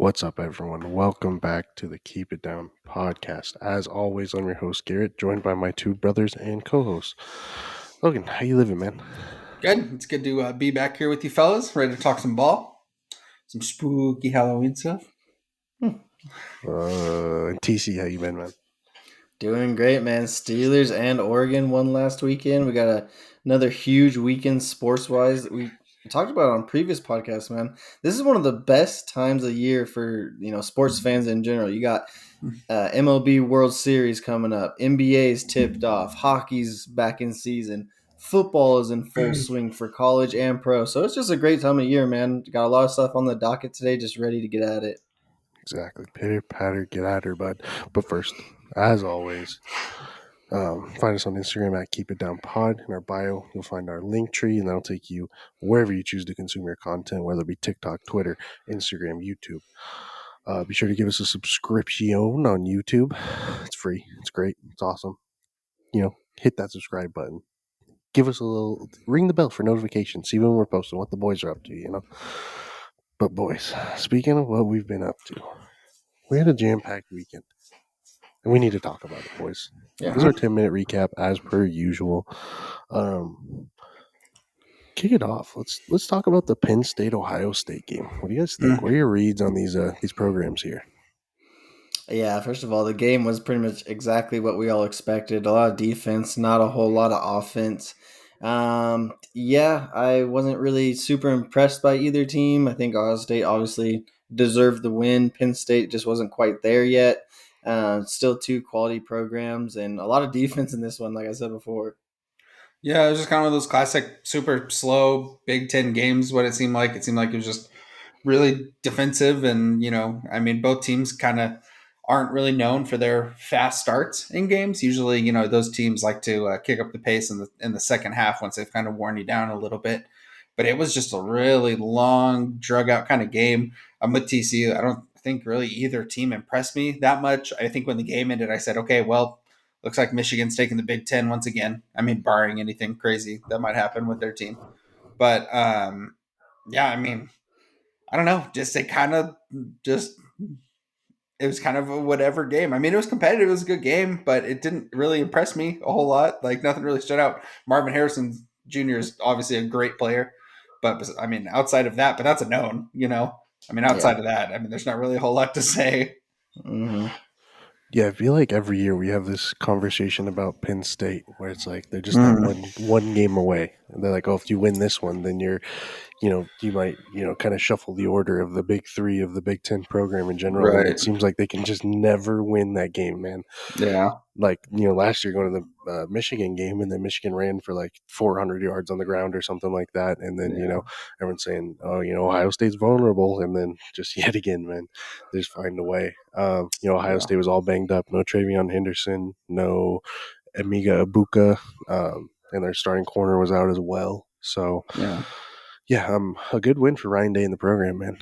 What's up, everyone? Welcome back to the Keep It Down podcast. As always, I'm your host Garrett, joined by my two brothers and co-hosts. Logan, how you living, man? Good. It's good to be back here with you fellas. Ready to talk some ball, some spooky Halloween stuff. And TC, how you been, man? Doing great, man. Steelers and Oregon won last weekend. We got another huge weekend sports wise that we talked about on previous podcasts, man. This is one of the best times of year for sports fans in general. You got MLB World Series coming up, NBA's tipped off, hockey's back in season, football is in full swing for college and pro. So it's just a great time of year, man. Got a lot of stuff on the docket today, just ready to get at it. Exactly. Pitter patter, get at her, bud. But first, as always, find us on Instagram at Keep It Down Pod. In our bio, you'll find our link tree, and that'll take you wherever you choose to consume your content, whether it be TikTok, Twitter, Instagram, YouTube. Be sure to give us a subscription on YouTube. It's free. It's great. It's awesome. Hit that subscribe button. Give us a little, ring the bell for notifications. See when we're posting, what the boys are up to. But boys, speaking of what we've been up to, we had a jam-packed weekend. And we need to talk about it, boys. Yeah. This is our 10-minute recap, as per usual. Kick it off. Let's talk about the Penn State Ohio State game. What do you guys think? What are your reads on these programs here? Yeah, first of all, the game was pretty much exactly what we all expected. A lot of defense, not a whole lot of offense. I wasn't really super impressed by either team. I think Ohio State obviously deserved the win. Penn State just wasn't quite there yet. Still two quality programs and a lot of defense in this one, like I said before. Yeah, it was just kind of one of those classic, super slow Big Ten games. What it seemed like. It seemed like it was just really defensive, and both teams kind of aren't really known for their fast starts in games. Usually, those teams like to kick up the pace in the second half once they've kind of worn you down a little bit. But it was just a really long, drug out kind of game. I'm with TC. I don't think really either team impressed me that much. I think when the game ended, I said, okay, well, looks like Michigan's taking the Big Ten once again. I mean, barring anything crazy that might happen with their team. But I don't know. It was kind of a whatever game. I mean, it was competitive. It was a good game, but it didn't really impress me a whole lot. Like nothing really stood out. Marvin Harrison Jr. is obviously a great player, but I mean, outside of that, but that's a known. I mean, outside of that, I mean, there's not really a whole lot to say. Mm-hmm. Yeah, I feel like every year we have this conversation about Penn State where it's like they're just that one game away. And they're like, oh, if you win this one, then you might, kind of shuffle the order of the big three of the Big Ten program in general. Right. And it seems like they can just never win that game, man. Yeah. Like, last year going to the Michigan game, and then Michigan ran for like 400 yards on the ground or something like that. And then, everyone's saying, oh, Ohio State's vulnerable. And then just yet again, man, they just find a way. Ohio State was all banged up. No Travion Henderson, no Amiga Abuka, and their starting corner was out as well. So, a good win for Ryan Day in the program, man.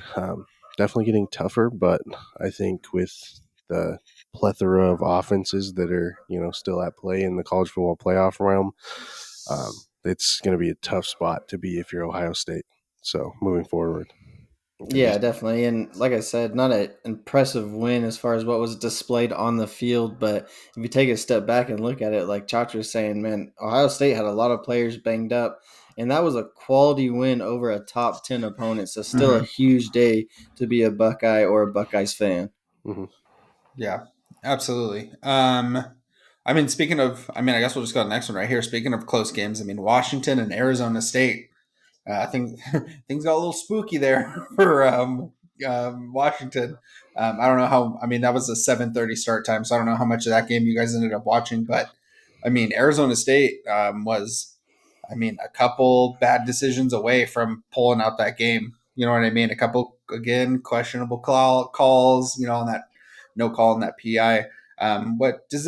Definitely getting tougher, but I think with the plethora of offenses that are, still at play in the college football playoff realm, it's going to be a tough spot to be if you're Ohio State. So moving forward. Yeah, definitely. And like I said, not an impressive win as far as what was displayed on the field. But if you take a step back and look at it, like Chacha was saying, man, Ohio State had a lot of players banged up. And that was a quality win over a top 10 opponent. So still a huge day to be a Buckeye or a Buckeyes fan. Mm-hmm. Yeah, absolutely. I guess we'll just go to the next one right here. Speaking of close games, I mean, Washington and Arizona State. I think things got a little spooky there for Washington. I don't know how. I mean, that was a 7:30 start time, so I don't know how much of that game you guys ended up watching. But I mean, Arizona State was, a couple bad decisions away from pulling out that game. You know what I mean? A couple again questionable calls. On that no call on that PI. What does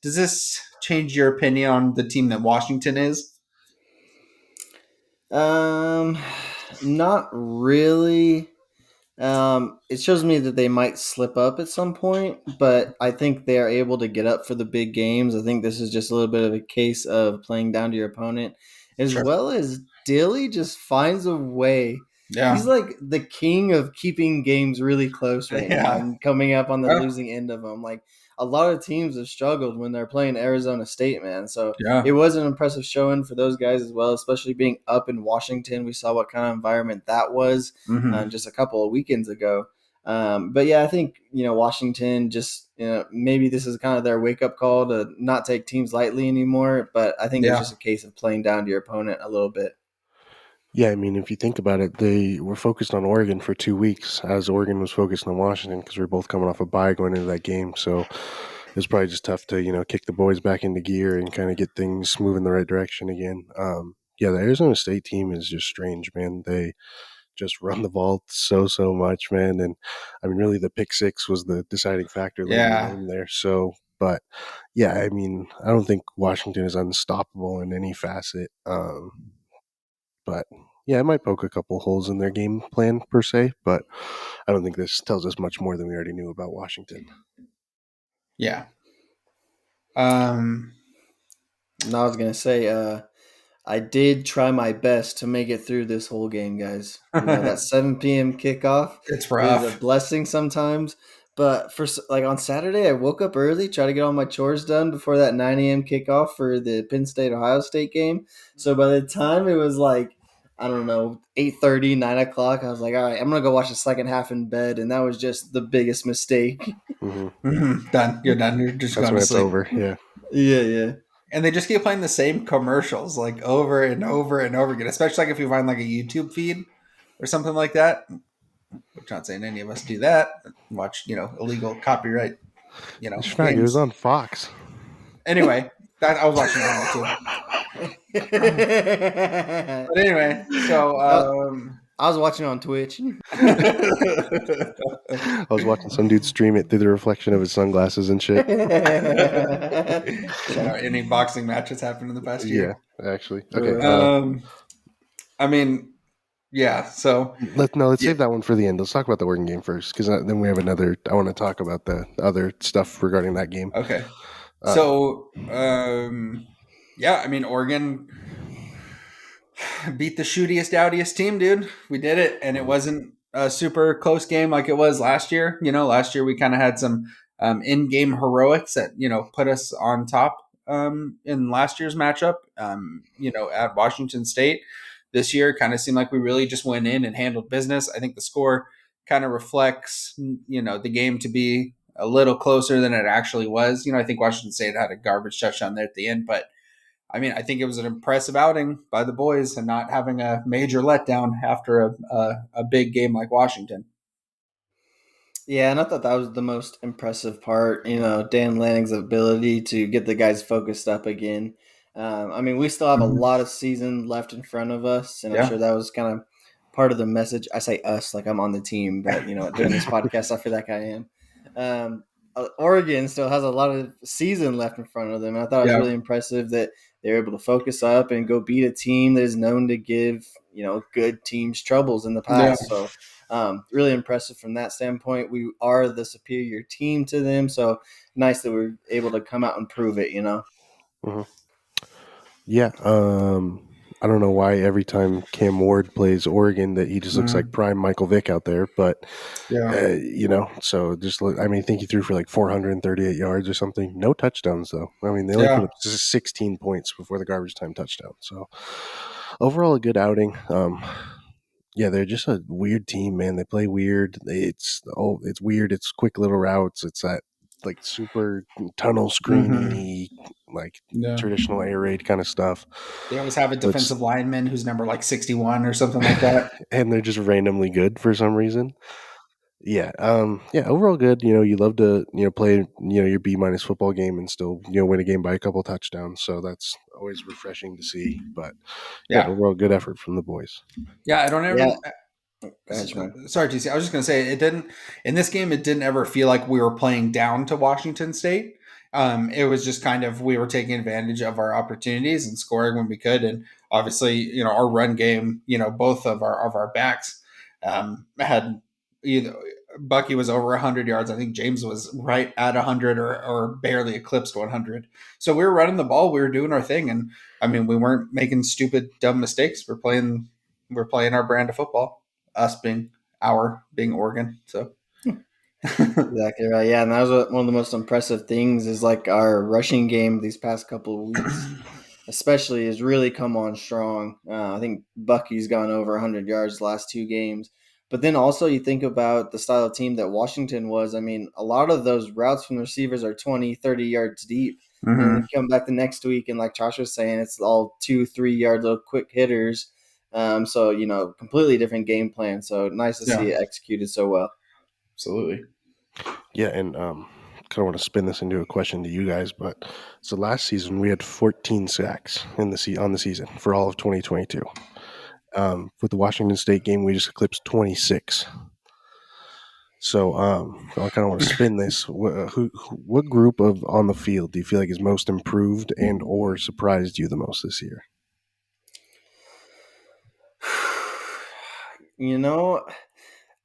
this change your opinion on the team that Washington is? Not really. It shows me that they might slip up at some point, but I think they are able to get up for the big games. I think this is just a little bit of a case of playing down to your opponent, as well as Dilly just finds a way He's Yeah. like the king of keeping games really close right now Yeah. and coming up on the Well, losing end of them. Like a lot of teams have struggled when they're playing Arizona State, man. So it yeah. was an impressive showing for those guys as well, especially being up in Washington. We saw what kind of environment that was Hmm. just a couple of weekends ago. But yeah, I think Washington just maybe this is kind of their wake up call to not take teams lightly anymore. But I think it was Yeah. just a case of playing down to your opponent a little bit. Yeah, I mean, if you think about it, they were focused on Oregon for 2 weeks, as Oregon was focused on Washington because we are both coming off a bye going into that game. So it was probably just tough to kick the boys back into gear and kind of get things moving the right direction again. Yeah, the Arizona State team is just strange, man. They just run the ball so much, man. And I mean, really, the pick six was the deciding factor late in the Yeah. game there. So, but yeah, I mean, I don't think Washington is unstoppable in any facet. But yeah, it might poke a couple holes in their game plan per se, but I don't think this tells us much more than we already knew about Washington. Yeah. Um, And I was gonna say, I did try my best to make it through this whole game, guys. That 7 p.m. kickoff it's is a rough. blessing sometimes. But like on Saturday, I woke up early, try to get all my chores done before that 9 a.m. kickoff for the Penn State Ohio State game. So by the time it was like, I don't know, 8:30, 9 o'clock, I was like, all right, I'm gonna go watch the second half in bed, and that was just the biggest mistake. Hmm. Done. You're done. You're just That's going when to it's sleep. over. Yeah. Yeah, yeah. And they just keep playing the same commercials like over and over and over again, especially like if you find like a YouTube feed or something like that. Which not saying any of us do that. Watch, illegal copyright, It's fact, it was games. on Fox. Anyway, that I was watching it on YouTube. But anyway, so I, I was watching on Twitch. I was watching some dude stream it through the reflection of his sunglasses and shit. shout out any boxing matches happened in the past Yeah, year. actually. Okay. Um, I mean, yeah. So Let's yeah, save that one for the end. Let's talk about the Oregon game first, because then we have another. I want to talk about the other stuff regarding that game. okay. Uh, So yeah, I mean Oregon beat the shootiest, outiest team, dude. We did it, and it mhm, wasn't a super close game like it was last year. Last year we kind of had some in-game heroics that put us on top in last year's matchup. At Washington State, this year kind of seemed like we really just went in and handled business. I think the score kind of reflects the game to be a little closer than it actually was. I think Washington State had a garbage touchdown there at the end, but I mean, I think it was an impressive outing by the boys and not having a major letdown after a big game like Washington. Yeah, and I thought that was the most impressive part. Dan Lanning's ability to get the guys focused up again. I mean, we still have a Mhm. lot of season left in front of us, and I'm Yeah. sure that was kind of part of the message. I say us like I'm on the team, but during this podcast, I feel like I am. Oregon still has a lot of season left in front of them, and I thought it was Yeah. really impressive that they were able to focus up and go beat a team that is known to give good teams troubles in the Yeah. past. So really impressive from that standpoint. We are the superior team to them, so nice that we're able to come out and prove it. mhm. Yeah. I don't know why every time Cam Ward plays Oregon that he just looks like Mhm. prime Michael Vick out there, but Yeah. so just look, I mean, I think he threw for like 438 yards or something. No touchdowns though. I mean, they only put Yeah. up 16 points before the garbage time touchdown. So overall, a good outing. Yeah, they're just a weird team, man. They play weird. It's weird. It's quick little routes. It's that like super tunnel Hmm. screeny, like Yeah. traditional air raid kind of stuff. They always have a So it's defensive lineman who's number like 61 or something like that. and they're just randomly good for some reason. Yeah, yeah. Overall, good. You love to play your B minus football game and still win a game by a couple touchdowns. So that's always refreshing to see. But yeah, Yeah. overall, good effort from the boys. Yeah. I don't Yeah, ever. go ahead, Shmuel. Sorry, TC. I was just going to say it didn't in this game. It didn't ever feel like we were playing down to Washington State. It was just kind of we were taking advantage of our opportunities and scoring when we could, and obviously, our run game. Both of our backs had either Bucky was over 100 yards. I think James was right at 100 or barely eclipsed 100. So we were running the ball. We were doing our thing, and I mean, we weren't making stupid, dumb mistakes. We're playing our brand of football. us being Oregon. So Exactly right. Yeah, and that was one of the most impressive things is like our rushing game these past couple of weeks, especially has really come on strong. I think Bucky's gone over 100 yards the last two games. But then also you think about the style of team that Washington was. I mean, a lot of those routes from the receivers are 20, 30 yards deep. And then you Mhm. come back the next week and like Josh was saying, it's all 2, 3 yard little quick hitters. So, completely different game plan. So nice to see Yeah, it executed so well. absolutely. Yeah, and kind of want to spin this into a question to you guys, but so last season we had 14 sacks on the season for all of 2022. With the Washington State game, we just eclipsed 26. So I kind of want to spin this. What group of on the field do you feel like is most improved and or surprised you the most this year? You know,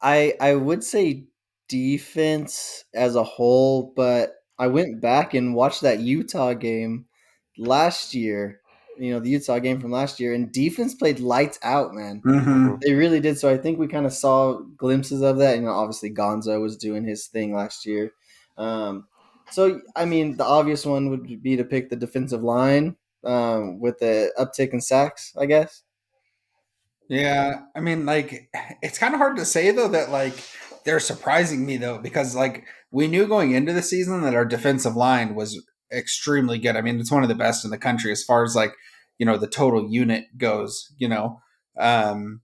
I would say defense as a whole, but I went back and watched that Utah game last year. The Utah game from last year, and defense played lights out, man. Hmm. Hmm. They really did. So I think we kind of saw glimpses of that. Obviously Gonzo was doing his thing last year. So I mean, the obvious one would be to pick the defensive line with the uptick in sacks, I guess. Yeah, I mean, like, it's kind of hard to say though that like they're surprising me though because like we knew going into the season that our defensive line was extremely good. I mean, it's one of the best in the country as far as like the total unit goes. Um,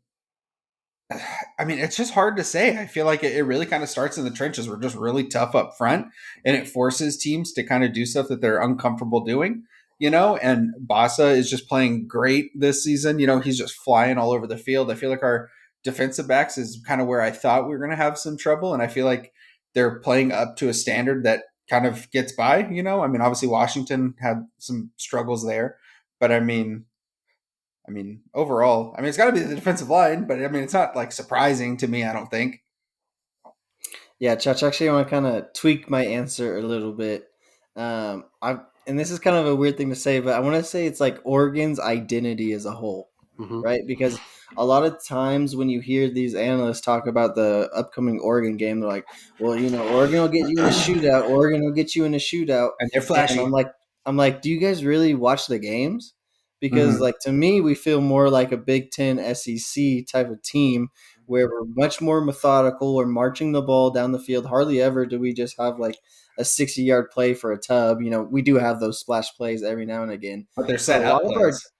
I mean, it's just hard to say. I feel like it really kind of starts in the trenches. We're just really tough up front, and it forces teams to kind of do stuff that they're uncomfortable doing. And Bassa is just playing great this season. He's just flying all over the field. I feel like our defensive backs is kind of where I thought we were going to have some trouble, and I feel like they're playing up to a standard that kind of gets by. I mean, obviously Washington had some struggles there, but I mean, overall, I mean, it's got to be the defensive line, but I mean, it's not like surprising to me. I don't think. Yeah, Chach, actually, I want to kind of tweak my answer a little bit. And this is kind of a weird thing to say, but I want to say it's like Oregon's identity as a whole, Hmm. right? Because a lot of times when you hear these analysts talk about the upcoming Oregon game, they're like, "Well, Oregon will get you in a shootout. Oregon will get you in a shootout." And they're And I'm flashy. like, I'm like, do you guys really watch the games? Because Hmm. like to me, we feel more like a Big Ten SEC type of team where we're much more methodical. We're marching the ball down the field. Hardly ever do we just have like a 60-yard play for a tub. We do have those splash plays every now and again. But they're But set up plays.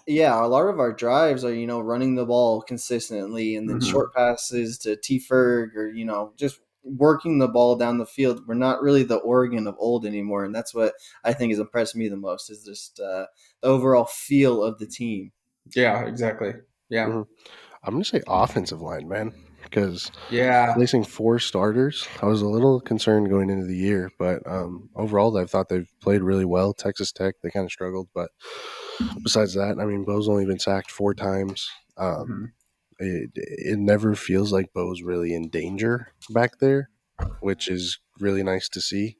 a lot of our drives are, running the ball consistently and then Hmm. short passes to T Ferg or, just working the ball down the field. We're not really the Oregon of old anymore. And that's what I think has impressed me the most is just the overall feel of the team. Yeah, exactly. Yeah. Hmm. I'm gonna say offensive line, man, because Yeah. placing four starters, I was a little concerned going into the year, but overall, I thought they've played really well. Texas Tech, they kind of struggled, but besides that, I mean, Bo's only been sacked 4 times. Hmm. It never feels like Bo's really in danger back there, which is really nice to see.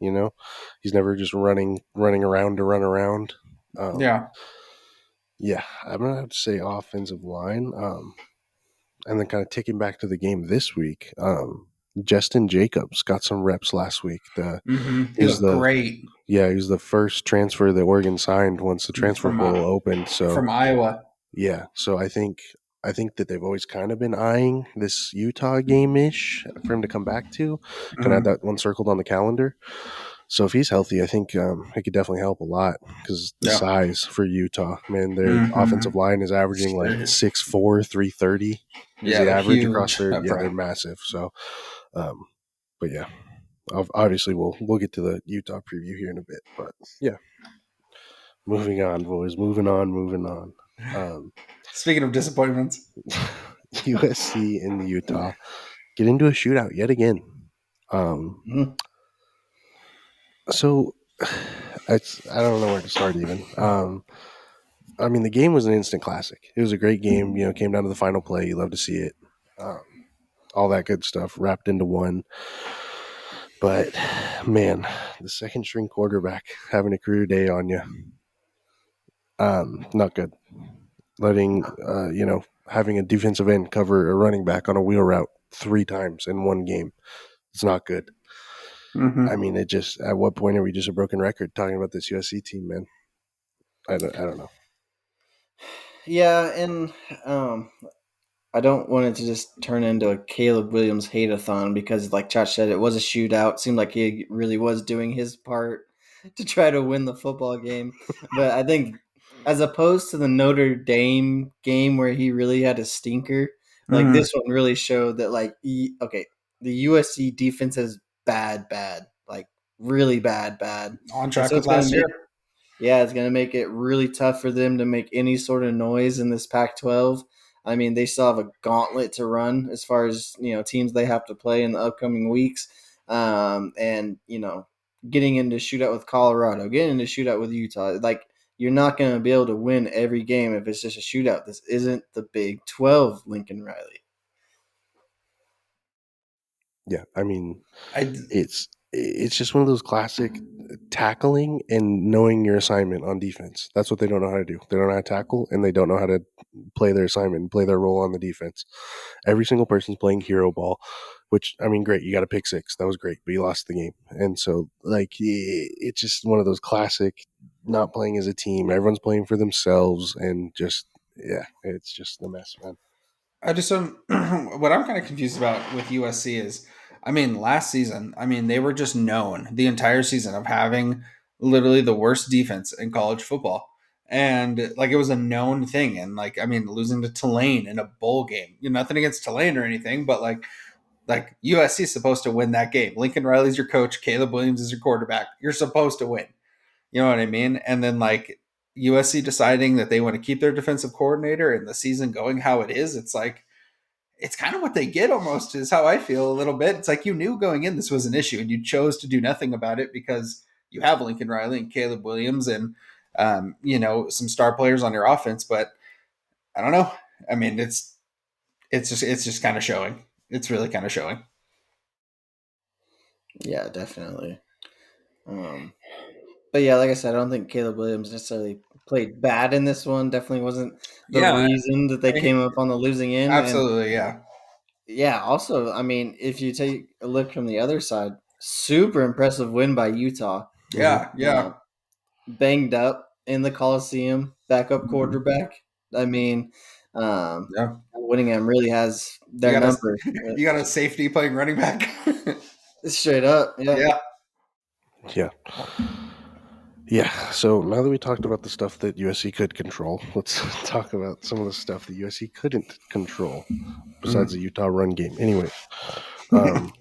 He's never just running around to run around. Um, Yeah. yeah, I'm gonna have to say offensive line. And then kind of ticking back to the game this week, Justin Jacobs got some reps last week. Hmm. He He was looked the great Yeah, he was the first transfer that Oregon signed once the transfer from portal opened. So from Iowa. yeah, so I think that they've always kind of been eyeing this Utah game ish for him to come back to. Kind of had Hmm. that one circled on the calendar. So if he's healthy, I think it could definitely help a lot because the Yeah. size for Utah, man, their Hmm. offensive line is averaging like They're, 6'4", 330 is yeah, the they're average across huge their. up Yeah, they're front. massive. So, um, but yeah, obviously we'll get to the Utah preview here in a bit. But yeah, moving on, boys. Moving on. Moving on. Um, Speaking of disappointments. USC and Utah get into a shootout yet again. Um, Mhm. so I don't know where to start even. I mean, the game was an instant classic. It was a great game. Came down to the final play. You love to see it. Um, all that good stuff wrapped into one. But man, the second string quarterback having a career day on you, not good. letting having a defensive end cover a running back on a wheel route 3 times in one game. It's not good. I Hmm. mean, it just at what point are we just a broken record talking about this USC team, man? I don't know. Yeah, and um, I don't want it to just turn into a Caleb Williams hate-a-thon because, like Josh said, it was a shootout. Seemed like he really was doing his part to try to win the football game. But I think, as opposed to the Notre Dame game where he really had a stinker, like Hmm. this one really showed that, like, okay, the USC defense is bad, like really bad, On and track so with it's going to last year. make yeah, it's going to make it really tough for them to make any sort of noise in this Pac-12. I mean, they still have a gauntlet to run as far as teams they have to play in the upcoming weeks, and getting into shootout with Colorado, getting into shootout with Utah. Like you're not going to be able to win every game if it's just a shootout. This isn't the Big 12, Lincoln Riley. Yeah, I mean, I it's just one of those classic tackling and knowing your assignment on defense. That's what they don't know how to do. They don't know how to tackle, and they don't know how to play their assignment, play their role on the defense. Every single person's playing hero ball, which I mean, great. You got a pick six, that was great, but you lost the game, and so like it's just one of those classic not playing as a team. Everyone's playing for themselves, and just yeah, it's just a mess, man. I just don't. What I'm kind of confused about with USC is, I mean, last season, I mean, they were just known the entire season of having literally the worst defense in college football, and like it was a known thing. And like, I mean, losing to Tulane in a bowl game, nothing against Tulane or anything, but like USC is supposed to win that game. Lincoln Riley's your coach, Caleb Williams is your quarterback. You're supposed to win. You know what I mean? And then like USC deciding that they want to keep their defensive coordinator and the season going how it is, it's like it's kind of what they get almost is how I feel a little bit. It's like you knew going in this was an issue and you chose to do nothing about it because you have Lincoln Riley and Caleb Williams and some star players on your offense. But I don't know. I mean, it's just kind of showing. It's really kind of showing. Yeah, definitely. Um, But yeah, like I said, I don't think Caleb Williams necessarily played bad in this one. Definitely wasn't the Yeah, reason that they came up on the losing end. And absolutely. Yeah, yeah, also, I mean, if you take a look from the other side, super impressive win by Utah. Hmm. yeah, Uh, yeah, Banged up in the Coliseum, backup quarterback. I mean, yeah. Whittingham really has You their got a number. you got a safety playing running back. Straight up, yeah. Yeah. Yeah. Yeah. So now that we talked about the stuff that USC could control, let's talk about some of the stuff that USC couldn't control besides the Mm. Utah run game. Anyway, um,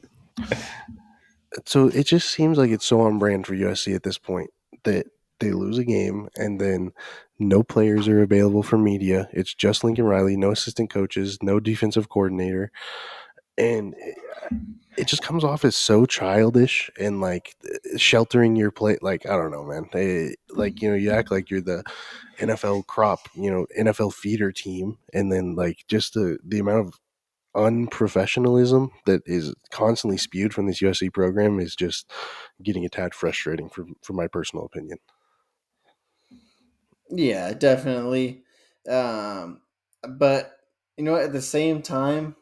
so it just seems like it's so on brand for USC at this point that they lose a game and then no players are available for media. It's just Lincoln Riley, no assistant coaches, no defensive coordinator, and it just comes off as so childish and like sheltering your play. Like I don't know, man. Like you act like you're the NFL crop, NFL feeder team, and then like just the amount of unprofessionalism that is constantly spewed from this USC program is just getting a tad frustrating for my personal opinion. Yeah, definitely. Um, but you know, at the same time,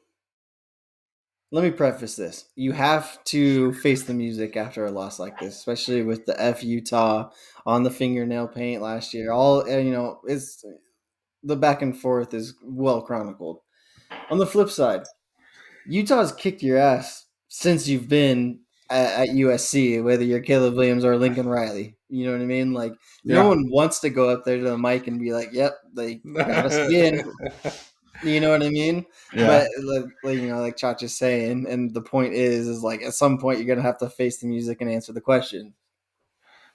let me preface this. You have to face the music after a loss like this, especially with the F Utah on the fingernail paint last year. All it's the back and forth is well chronicled. On the flip side, Utah's kicked your ass since you've been at USC, whether you're Caleb Williams or Lincoln Riley. You know what I mean? Like no Yeah. one wants to go up there to the mic and be like, "Yep, they got us again." You know what I mean? But Yeah. like Chach is saying, and the point is like at some point you're gonna have to face the music and answer the question.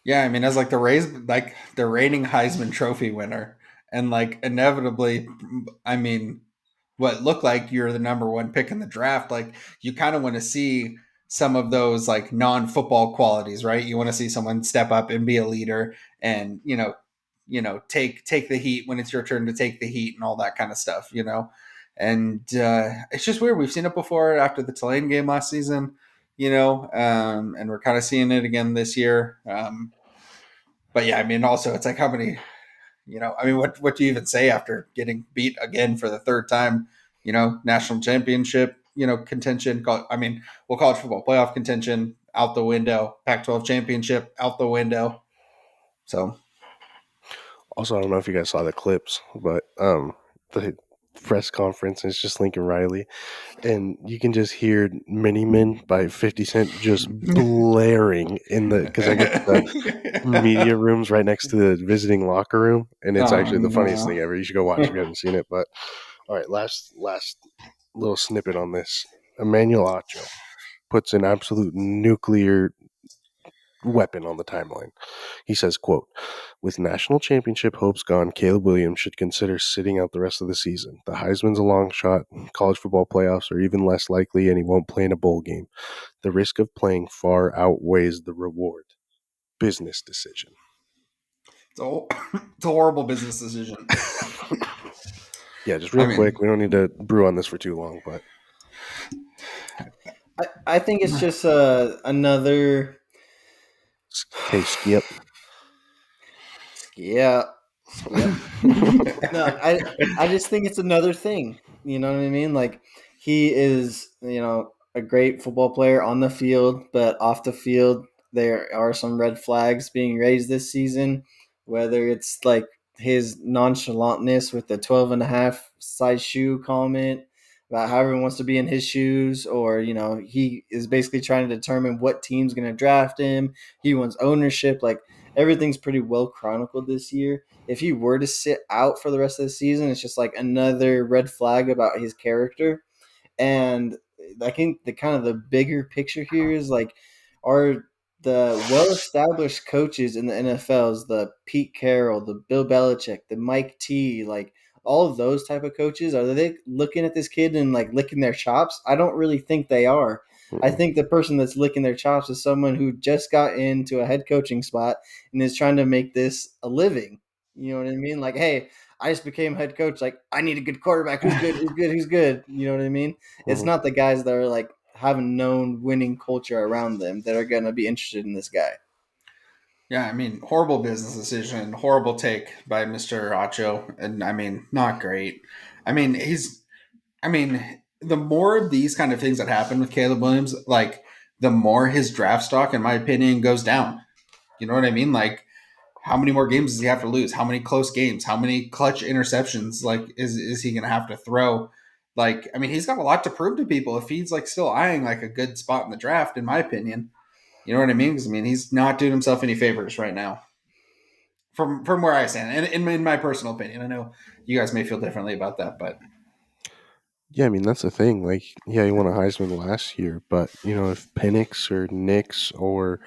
Yeah, I mean, as like the reigning Heisman Trophy winner, and like inevitably, I mean, what looked like you're the number one pick in the draft, like you kind of want to see some of those like non-football qualities, right? You want to see someone step up and be a leader, and take the heat when it's your turn to take the heat and all that kind of stuff. And it's just weird. We've seen it before after the Tulane game last season, and we're kind of seeing it again this year. But yeah, I mean, also it's like I mean, what do you even say after getting beat again for the third time? National championship, contention. I mean, well, college football playoff contention out the window. Pac-12 championship out the window. So Also, I don't know if you guys saw the clips, but the press conference is just Lincoln Riley, and you can just hear "Many Men" by 50 Cent just blaring in the, because I guess the media room's right next to the visiting locker room, and it's oh actually the funniest thing no. ever. You should go watch if you haven't seen it. But all right, last little snippet on this. Emmanuel Acho puts an absolute nuclear weapon on the timeline. He says, quote, with national championship hopes gone, Caleb Williams should consider sitting out the rest of the season. The Heisman's a long shot. College football playoffs are even less likely, and he won't play in a bowl game. The risk of playing far outweighs the reward. Business decision. It's a horrible business decision. Yeah, just I real mean, quick. We don't need to brew on this for too long, but I think it's just another. okay, skip. Yeah, skip. No, I just think it's another thing. You know what I mean? Like he is, a great football player on the field, but off the field there are some red flags being raised this season, whether it's like his nonchalantness with the 12 and a half size shoe comment about how everyone wants to be in his shoes, or he is basically trying to determine what team's going to draft him. He wants ownership. Like everything's pretty well chronicled this year. If he were to sit out for the rest of the season, it's just like another red flag about his character. And I think the kind of the bigger picture here is like, are the well established coaches in the NFLs, the Pete Carroll, the Bill Belichick, the Mike T, like all of those type of coaches, are they looking at this kid and like licking their chops? I don't really think they are. I Mm-mm. think the person that's licking their chops is someone who just got into a head coaching spot and is trying to make this a living. You know what I mean? Like, hey, I just became head coach. Like, I need a good quarterback. Who's good? Who's good? Who's good? You know what I mean? It's Mhm. not the guys that are like have a known winning culture around them that are going to be interested in this guy. yeah, I mean, horrible business decision, horrible take by Mr. Acho, and I mean, not great. I mean, the more of these kind of things that happen with Caleb Williams, like the more his draft stock, in my opinion, goes down. You know what I mean? Like, how many more games does he have to lose? How many close games? How many clutch interceptions? Like, is he going to have to throw? Like, I mean, he's got a lot to prove to people if he's like still eyeing like a good spot in the draft, in my opinion. You know what I mean? Because I mean, he's not doing himself any favors right now, from where I stand, and in my personal opinion. I know you guys may feel differently about that, but Yeah, I mean that's the thing. Like, yeah, he won a Heisman last year, but if Penix or Nix or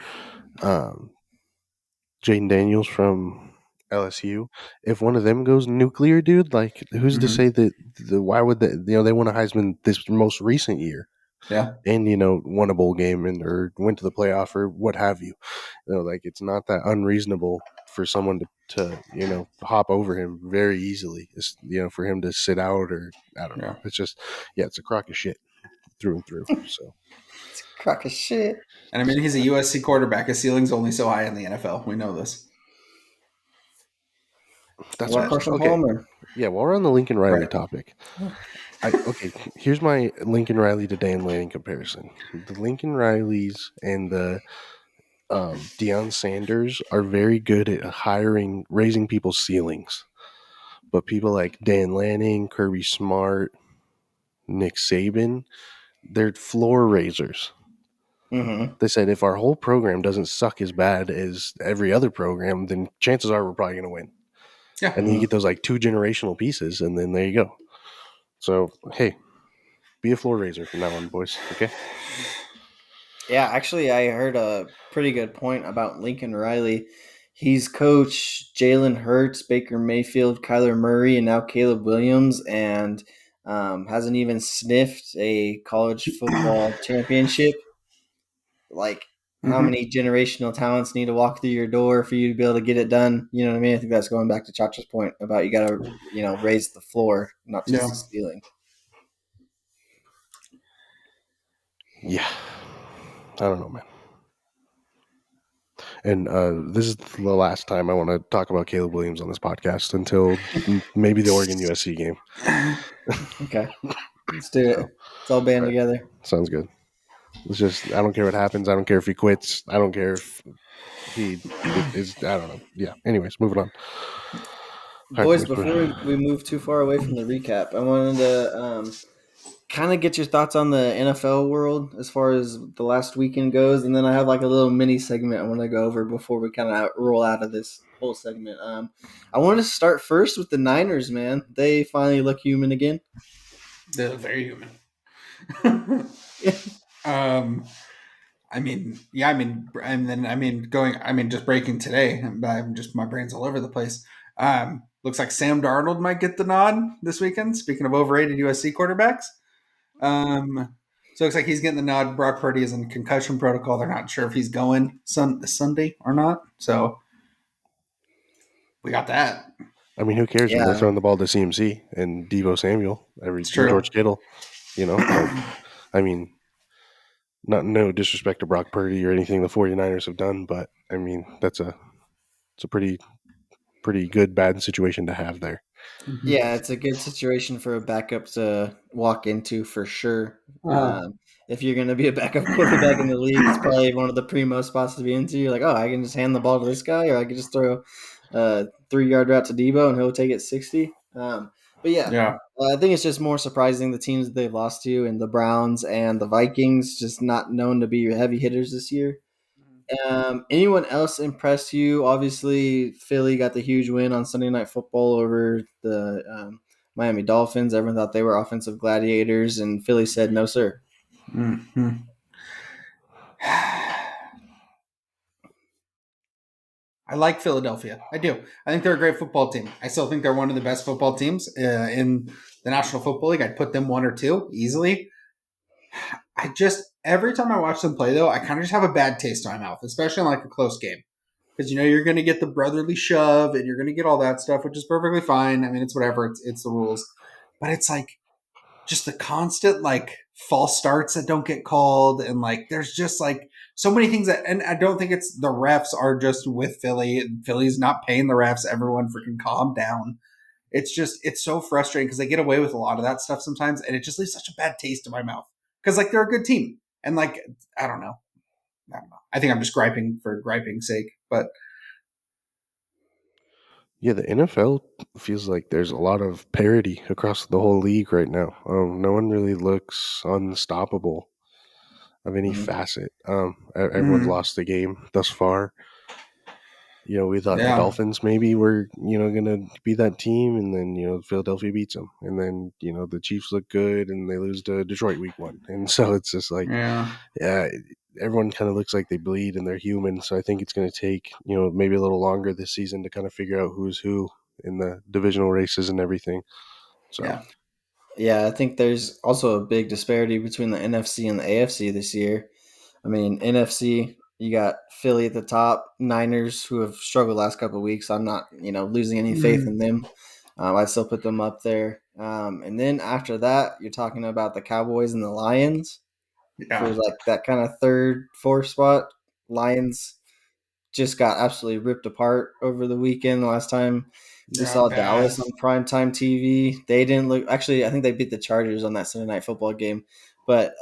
um, Jaden Daniels from LSU, if one of them goes nuclear, dude, like who's to mm-hmm. say that why would they won a Heisman this most recent year Yeah, and won a bowl game and or went to the playoff or what have you. Like it's not that unreasonable for someone to hop over him very easily. It's for him to sit out or I don't know. yeah. It's just it's a crock of shit through and through. So It's a crock of shit. And I mean, he's a USC quarterback. His ceiling's only so high in the NFL. We know this, that's What about what. but Carson Okay, Palmer? yeah. While we're on the Lincoln Riley right. topic, okay. Here's my Lincoln Riley to Dan Lanning comparison. The Lincoln Rileys and the Deion Sanders are very good at raising people's ceilings. But people like Dan Lanning, Kirby Smart, Nick Saban, they're floor raisers. Mm-hmm. They said if our whole program doesn't suck as bad as every other program, then chances are we're probably going to win. Yeah, And then you get those like two generational pieces, and then there you go. So, hey, be a floor raiser from now on, boys. Okay? Yeah, actually, I heard a pretty good point about Lincoln Riley. He's coached Jalen Hurts, Baker Mayfield, Kyler Murray, and now Caleb Williams, and hasn't even sniffed a college football championship. Like, how mm-hmm. many generational talents need to walk through your door for you to be able to get it done? You know what I mean? I think that's going back to Chacha's point about you got to, raise the floor, not just Yeah. the ceiling. Yeah. I don't know, man. And this is the last time I want to talk about Caleb Williams on this podcast until maybe the Oregon USC game. Okay, let's do it. So, It's all band all right, together. sounds good. It's just I don't care what happens. I don't care if he quits. I don't care if he is. I don't know. Yeah. Anyways, moving on. All right, Boys, let's move. before we move too far away from the recap, I wanted to kind of get your thoughts on the NFL world as far as the last weekend goes, and then I have like a little mini segment I want to go over before we kind of roll out of this whole segment. I want to start first with the Niners, man. They finally look human again. They look very human. I mean, yeah, I mean, and then just breaking today. I'm just my brain's all over the place. Looks like Sam Darnold might get the nod this weekend. Speaking of overrated USC quarterbacks, so it looks like he's getting the nod. Brock Purdy is in concussion protocol. They're not sure if he's going this Sunday or not. So we got that. I mean, who cares when they're Yeah, throwing the ball to CMC and Debo Samuel It's and George true. Kittle? You know, like I mean, not no disrespect to Brock Purdy or anything the 49ers have done, but I mean it's a pretty good bad situation to have there. Mm-hmm. yeah, it's a good situation for a backup to walk into for sure. Uh-huh. If you're going to be a backup quarterback in the league, it's probably one of the primo spots to be into. You're like, oh, I can just hand the ball to this guy, or I can just throw a 3 yard route to Debo and he'll take it 60. But yeah, Yeah. I think it's just more surprising the teams that they've lost to, and the Browns and the Vikings, just not known to be heavy hitters this year. Anyone else impress you? Obviously, Philly got the huge win on Sunday Night Football over the Miami Dolphins. Everyone thought they were offensive gladiators, and Philly said, no, sir. Mm-hmm. I like Philadelphia. I do. I think they're a great football team. I still think they're one of the best football teams in the National Football League. I'd put them one or two easily. I just every time I watch them play, though, I kind of just have a bad taste in my mouth, especially in like a close game, because you're going to get the brotherly shove and you're going to get all that stuff, which is perfectly fine. I mean, it's whatever. It's the rules, but it's like just the constant like false starts that don't get called, and like there's just like so many things that, and I don't think it's the refs are just with Philly. Philly's not paying the refs. Everyone freaking calm down. It's so frustrating because they get away with a lot of that stuff sometimes, and it just leaves such a bad taste in my mouth because like they're a good team, and like I don't know, I don't know. I think I'm just griping for griping's sake, but Yeah, the NFL feels like there's a lot of parity across the whole league right now. No one really looks unstoppable of any Mhm. facet. Everyone's mm, lost the game thus far. You know, we thought the yeah, Dolphins maybe were, going to be that team, and then, Philadelphia beats them. And then, the Chiefs look good and they lose to Detroit week one. And so it's just like, yeah, yeah, everyone kind of looks like they bleed and they're human. So I think it's going to take, maybe a little longer this season to kind of figure out who's who in the divisional races and everything. So, yeah, Yeah, I think there's also a big disparity between the NFC and the AFC this year. I mean, NFC, you got Philly at the top, Niners, who have struggled the last couple of weeks. I'm not, losing any faith in mm, them. I still put them up there. And then after that, you're talking about the Cowboys and the Lions for yeah, like that kind of third, fourth spot. Lions just got absolutely ripped apart over the weekend. The last time we yeah, saw bad. Dallas on primetime TV, they didn't look. Actually, I think they beat the Chargers on that Sunday Night Football game, but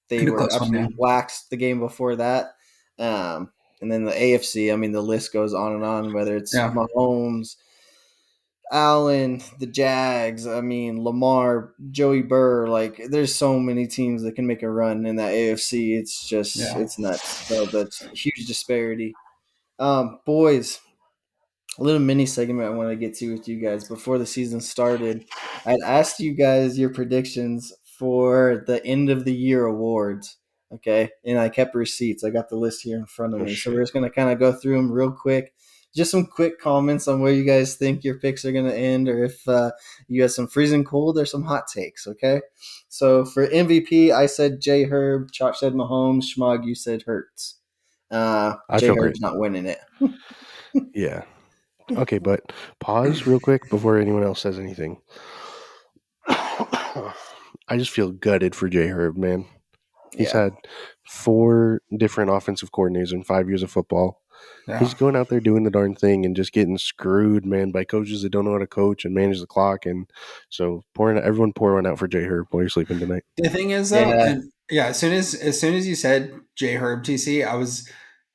they In a were close one, yeah, absolutely waxed the game before that. And then the AFC, I mean, the list goes on and on. Whether it's yeah, Mahomes, Allen, the Jags, I mean, Lamar, Joey Burr, like there's so many teams that can make a run in that AFC. It's just yeah. it's nuts. So that's huge disparity. Boys, a little mini segment I want to get to with you guys before the season started. I'd asked you guys your predictions for the end of the year awards. Okay. And I kept receipts. I got the list here in front of oh me. So we're shit. just going to kind of go through them real quick. Just some quick comments on where you guys think your picks are going to end, or if you have some freezing cold or some hot takes. Okay. So for MVP, I said J Herb. Chalk said Mahomes. Schmog, you said Hurts. I J feel great. Herb's not winning it. Yeah. Okay, but pause real quick before anyone else says anything. I just feel gutted for Jay Herb, man. He's Yeah. had 4 different offensive coordinators in 5 years of football. Yeah. He's going out there doing the darn thing and just getting screwed, man, by coaches that don't know how to coach and manage the clock. And so everyone pour one out for Jay Herb while you're sleeping tonight. The thing is though, Yeah, and yeah, as soon as you said J Herb TC, I was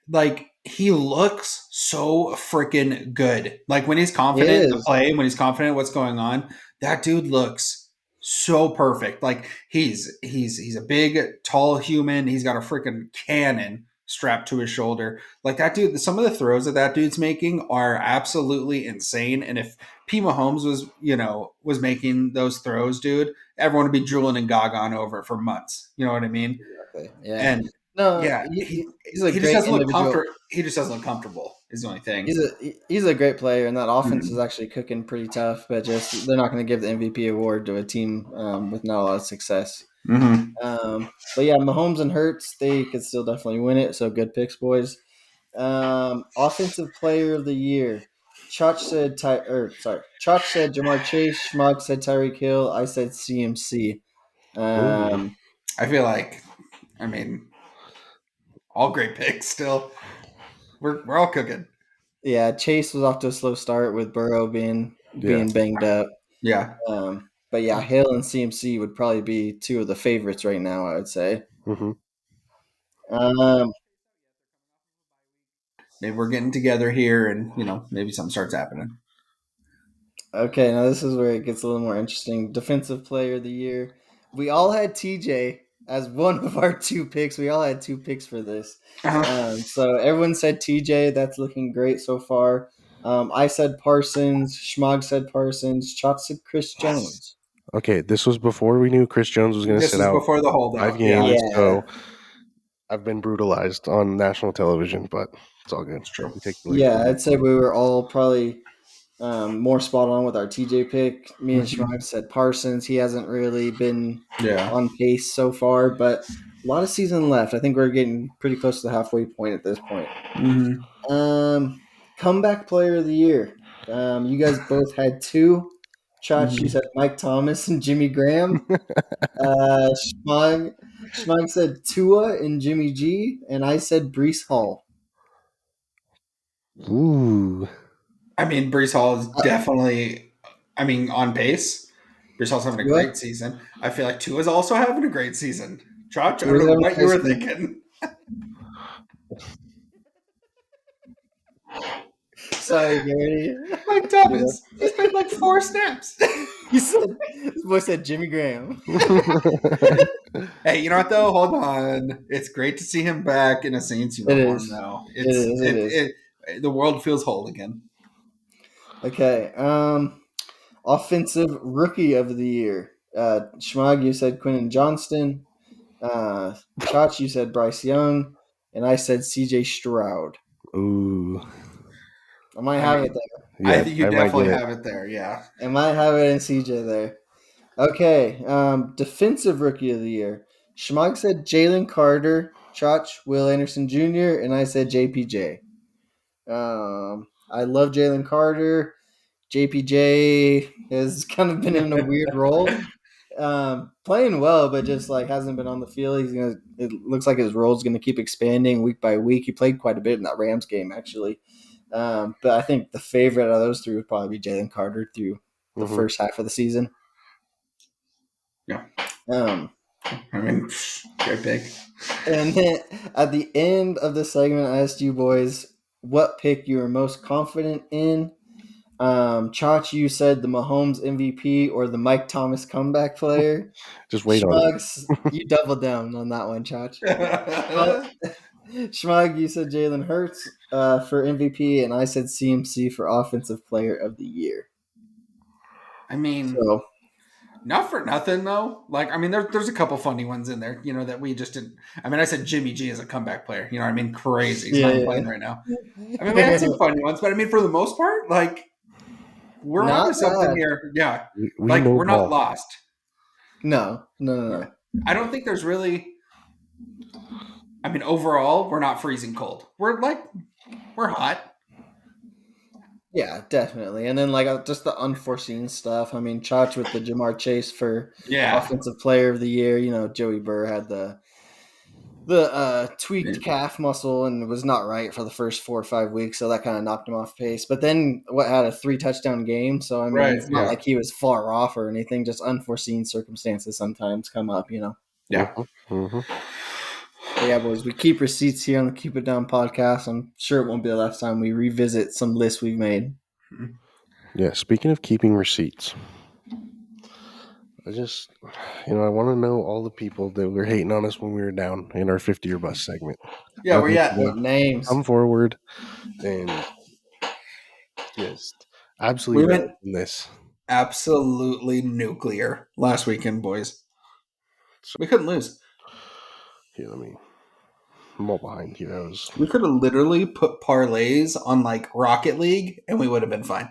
like, he looks so freaking good. Like when he's he confident in the is. play, when he's confident what's going on, that dude looks so perfect. Like he's a big, tall human. He's got a freaking cannon strapped to his shoulder. Like that dude, some of the throws that dude's making are absolutely insane. And if P Mahomes was making those throws, dude, everyone would be drooling and gaga over it for months. You know what I mean? Exactly. Yeah. And No, yeah, he's a he just great doesn't look individual. comfortable. He just doesn't look comfortable. Is the only thing. He's a great player, and that offense is Mhm. actually cooking pretty tough. But just they're not going to give the MVP award to a team with not a lot of success. Mhm. But yeah, Mahomes and Hurts, they could still definitely win it. So good picks, boys. Offensive Player of the Year. Chotch said Jamar Chase. Schmuck said Tyreek Hill. I said CMC. Ooh. Um, I feel like, I mean, all great picks. Still, we're all cooking. yeah, Chase was off to a slow start with Burrow Yeah. being banged up. Yeah. But yeah, Hill and CMC would probably be two of the favorites right now, I would say. Hmm. Um, Maybe we're getting together here, and maybe something starts happening. okay, now this is where it gets a little more interesting. Defensive Player of the Year. We all had TJ as one of our two picks. We all had two picks for this. Uh-huh. So everyone said TJ. That's looking great so far. I said Parsons. Schmog said Parsons. Chop said Chris Jones. Okay, this was before we knew Chris Jones was going to This sit was out before the 5 holdout. Yeah, games, Yeah, so I've been brutalized on national television, but it's all good. it's true. We take the lead. yeah. I'd say we were all probably more spot on with our TJ pick. Me and Mhm. Schmog said Parsons. He hasn't really been Yeah. on pace so far, but a lot of season left. I think we're getting pretty close to the halfway point at this point. Hmm. Um, Comeback Player of the Year. You guys both had two. Chach, you Hmm. said Mike Thomas and Jimmy Graham. Uh, Schmog, Schmog said Tua and Jimmy G, and I said Brees Hall. Ooh. I mean, Brees Hall is Uh, definitely, on pace. Brees Hall's having a Tua, great season. I feel like Tua's also having a great season. Josh, I don't Tua's know having what a you nice were season. thinking. Sorry, Gary. Mike Yeah. Thomas, he's played like 4 snaps. He said, this boy said Jimmy Graham. Hey, you know what though? Hold on. It's great to see him back in a Saints It uniform, is. though. It It's is. It is. the world feels whole again. Okay. Offensive Rookie of the Year. Schmog, you said Quentin Johnston. Chach, you said Bryce Young. And I said CJ Stroud. Ooh. I might I have it mean, there. I Yeah, think you I might get definitely it. have it there. Yeah. I might have it in CJ there. Okay. Defensive Rookie of the Year. Schmog said Jalen Carter. Chach, Will Anderson Jr. And I said JPJ. I love Jalen Carter. JPJ has kind of been in a weird role, playing well, but just like hasn't been on the field. It looks like his role is gonna keep expanding week by week. He played quite a bit in that Rams game actually, but I think the favorite of those three would probably be Jalen Carter through the Hmm. first half of the season. Yeah. Um, I mean, great pick. and then at the end of the segment, I asked you boys what pick you were most confident in. Chach, you said the Mahomes MVP or the Mike Thomas comeback player. Just wait on it. Schmugs, you doubled down on that one, Chach. Schmug, Schmug, you said Jalen Hurts for MVP, and I said CMC for Offensive Player of the Year. I mean, So, not for nothing though. Like, I mean, there's a couple funny ones in there, that we just didn't. I mean, I said Jimmy G is a comeback player. You know what I mean? Crazy. He's not even yeah. playing right now. I mean, we had some funny ones, but I mean, for the most part, like, we're Not onto something bad. here. Yeah. We Like, know we're not ball. lost. No, no, no, Yeah. no. I don't think there's really, I mean, overall, we're not freezing cold. We're hot. Yeah, definitely. And then like just the unforeseen stuff. I mean, Chach with the Jamar Chase for Yeah. Offensive Player of the Year. You know, Joey Burr had the the tweaked calf muscle and was not right for the first 4 or 5 weeks, so that kind of knocked him off pace. But then what had a 3 touchdown game, so I mean, Right. it's not Yeah. like he was far off or anything. Just unforeseen circumstances sometimes come up. Yeah. Mm-hmm. But yeah, boys, we keep receipts here on the Keep It Down podcast. I'm sure it won't be the last time we revisit some lists we've made. Yeah, speaking of keeping receipts, I just, I want to know all the people that were hating on us when we were down in our 50-year bus segment. Yeah. I Where want you at? you to Names. come forward and just absolutely We relish went in this. absolutely nuclear last weekend, boys. So, We couldn't lose. here, I'm all behind here. We could have literally put parlays on like Rocket League, and we would have been fine.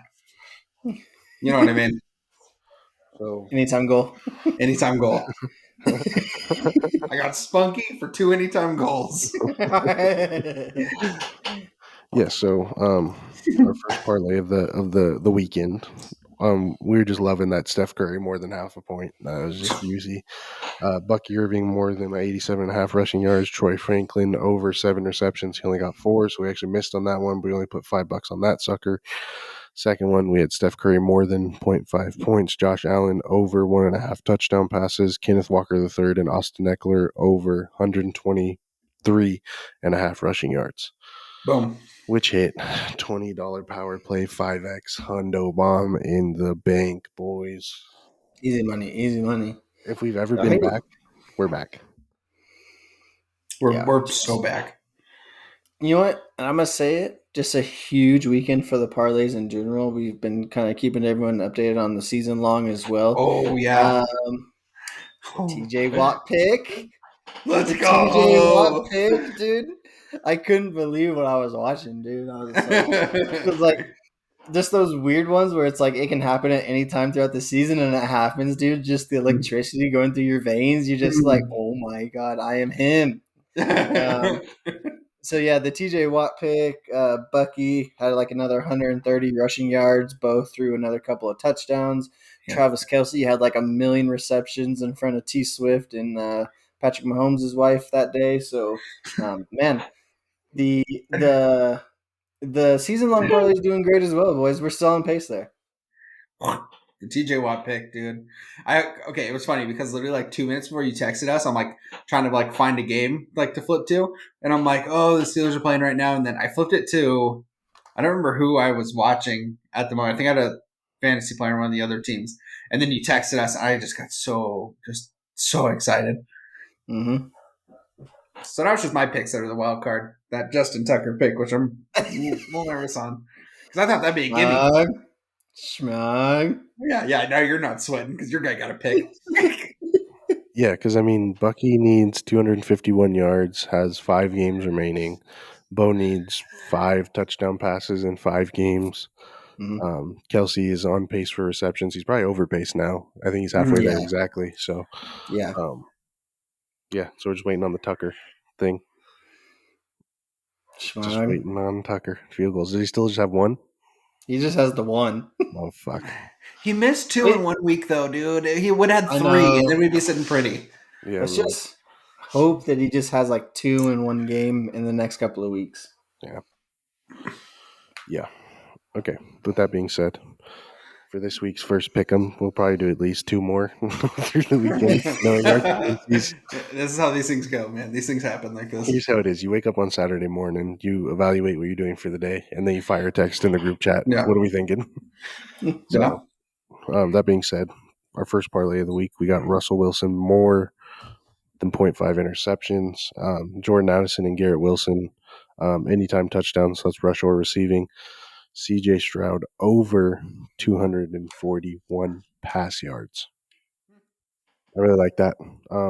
You know what I mean? So, Anytime goal. Anytime goal. I got Spunky for 2 anytime goals. yeah, so our first parlay of the weekend. We were just loving that Steph Curry more than half a point. That was just juicy. Bucky Irving more than 87.5 rushing yards. Troy Franklin over 7 receptions. He only got 4, so we actually missed on that one, but we only put $5 on that sucker. Second one, we had Steph Curry more than 0.5 points. Josh Allen over 1.5 touchdown passes. Kenneth Walker III and Austin Eckler over 123.5 rushing yards. Boom. Which hit $20 power play 5x hundo bomb in the bank, boys. Easy money, easy money. If we've ever Oh, been hey. back, we're back. We're so back. You know what? And I'm gonna say it. Just a huge weekend for the parlays in general. We've been kind of keeping everyone updated on the season long as well. Oh yeah. TJ Watt pick. Let's The TJ Watt go. pick, dude. I couldn't believe what I was watching, dude. I was like, it was like just those weird ones where it's like it can happen at any time throughout the season, and it happens, dude. Just the electricity going through your veins. You're just like, oh my god, I am him. So yeah, the TJ Watt pick, Bucky had like another 130 rushing yards, both threw another couple of touchdowns. Yeah. Travis Kelce had like 1,000,000 receptions in front of T Swift and Patrick Mahomes' wife that day. So, man, the the the season long parlay is doing great as well, boys. We're still on pace there. The TJ Watt pick, dude. Okay, it was funny because literally like 2 minutes before you texted us, I'm like trying to like find a game like to flip to, and I'm like, oh, the Steelers are playing right now, and then I flipped it to, I don't remember who I was watching at the moment. I think I had a fantasy player on one of the other teams, and then you texted us, and I just got so excited. Mm-hmm. So now it's just my picks that are the wild card. That Justin Tucker pick, which I'm a little nervous on, because I thought that'd be a gimme. Schmug. Yeah. Now you're not sweating because your guy got a pick. Yeah, because Bucky needs 251 yards, has 5 games remaining. Bo needs 5 touchdown passes in 5 games. Mm-hmm. Kelsey is on pace for receptions. He's probably over pace now. I think he's halfway there exactly. So, Yeah. yeah. So we're just waiting on the Tucker thing. Schmug. Just waiting on Tucker field goals. Does he still just have one? He just has the one. Oh fuck. He missed 2 in 1 week, though, dude. He would have I had 3, know. and then we'd be sitting pretty. Yeah. Let's just hope that he just has like 2 in 1 game in the next couple of weeks. Yeah. Okay. With that being said, for this week's first pick'em, we'll probably do at least 2 more through the weekend. Knowing our tendencies. This is how these things go, man. These things happen like this. Here's how it is: you wake up on Saturday morning, you evaluate what you're doing for the day, and then you fire a text in the group chat. Yeah. What are we thinking? So, that being said, our first parlay of the week, we got Russell Wilson more than 0.5 interceptions. Jordan Addison and Garrett Wilson, anytime touchdowns, so that's rush or receiving. CJ Stroud over 241 pass yards. I really like that.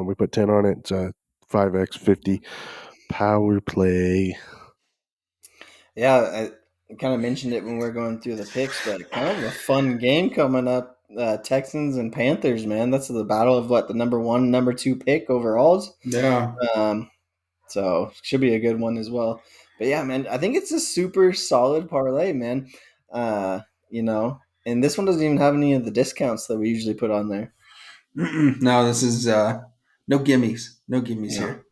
We put 10 on it. It's a 5x 50 power play. Yeah, I kind of mentioned it when we were going through the picks, but kind of a fun game coming up. Texans and Panthers, man. That's the battle of what the number 1, number 2 pick overalls. Yeah. So should be a good one as well. But yeah, man, I think it's a super solid parlay, man. And this one doesn't even have any of the discounts that we usually put on there. No, this is no gimmies. No gimmies here.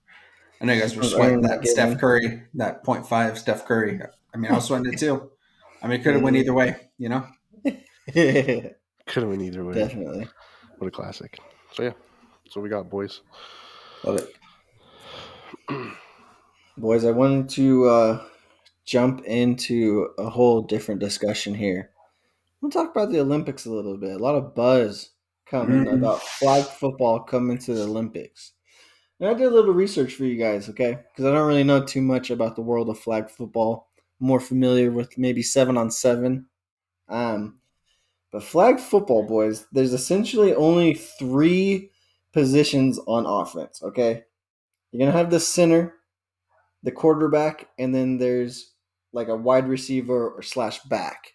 I know you guys were of sweating earning that that Steph game Curry, that .5 Steph Curry. I mean, I was sweating it too. I mean, it could have went either in. way, you know? Could have went either way. Definitely. What a classic. So yeah, that's what we got, boys. Love it. Boys, I wanted to jump into a whole different discussion here. We'll talk about the Olympics a little bit. A lot of buzz coming Mm. about flag football coming to the Olympics. And I did a little research for you guys, okay? Because I don't really know too much about the world of flag football. I'm more familiar with maybe 7-on-7. Um, but flag football, boys, there's essentially only three positions on offense, okay? You're going to have the center, the quarterback, and then there's like a wide receiver or slash back.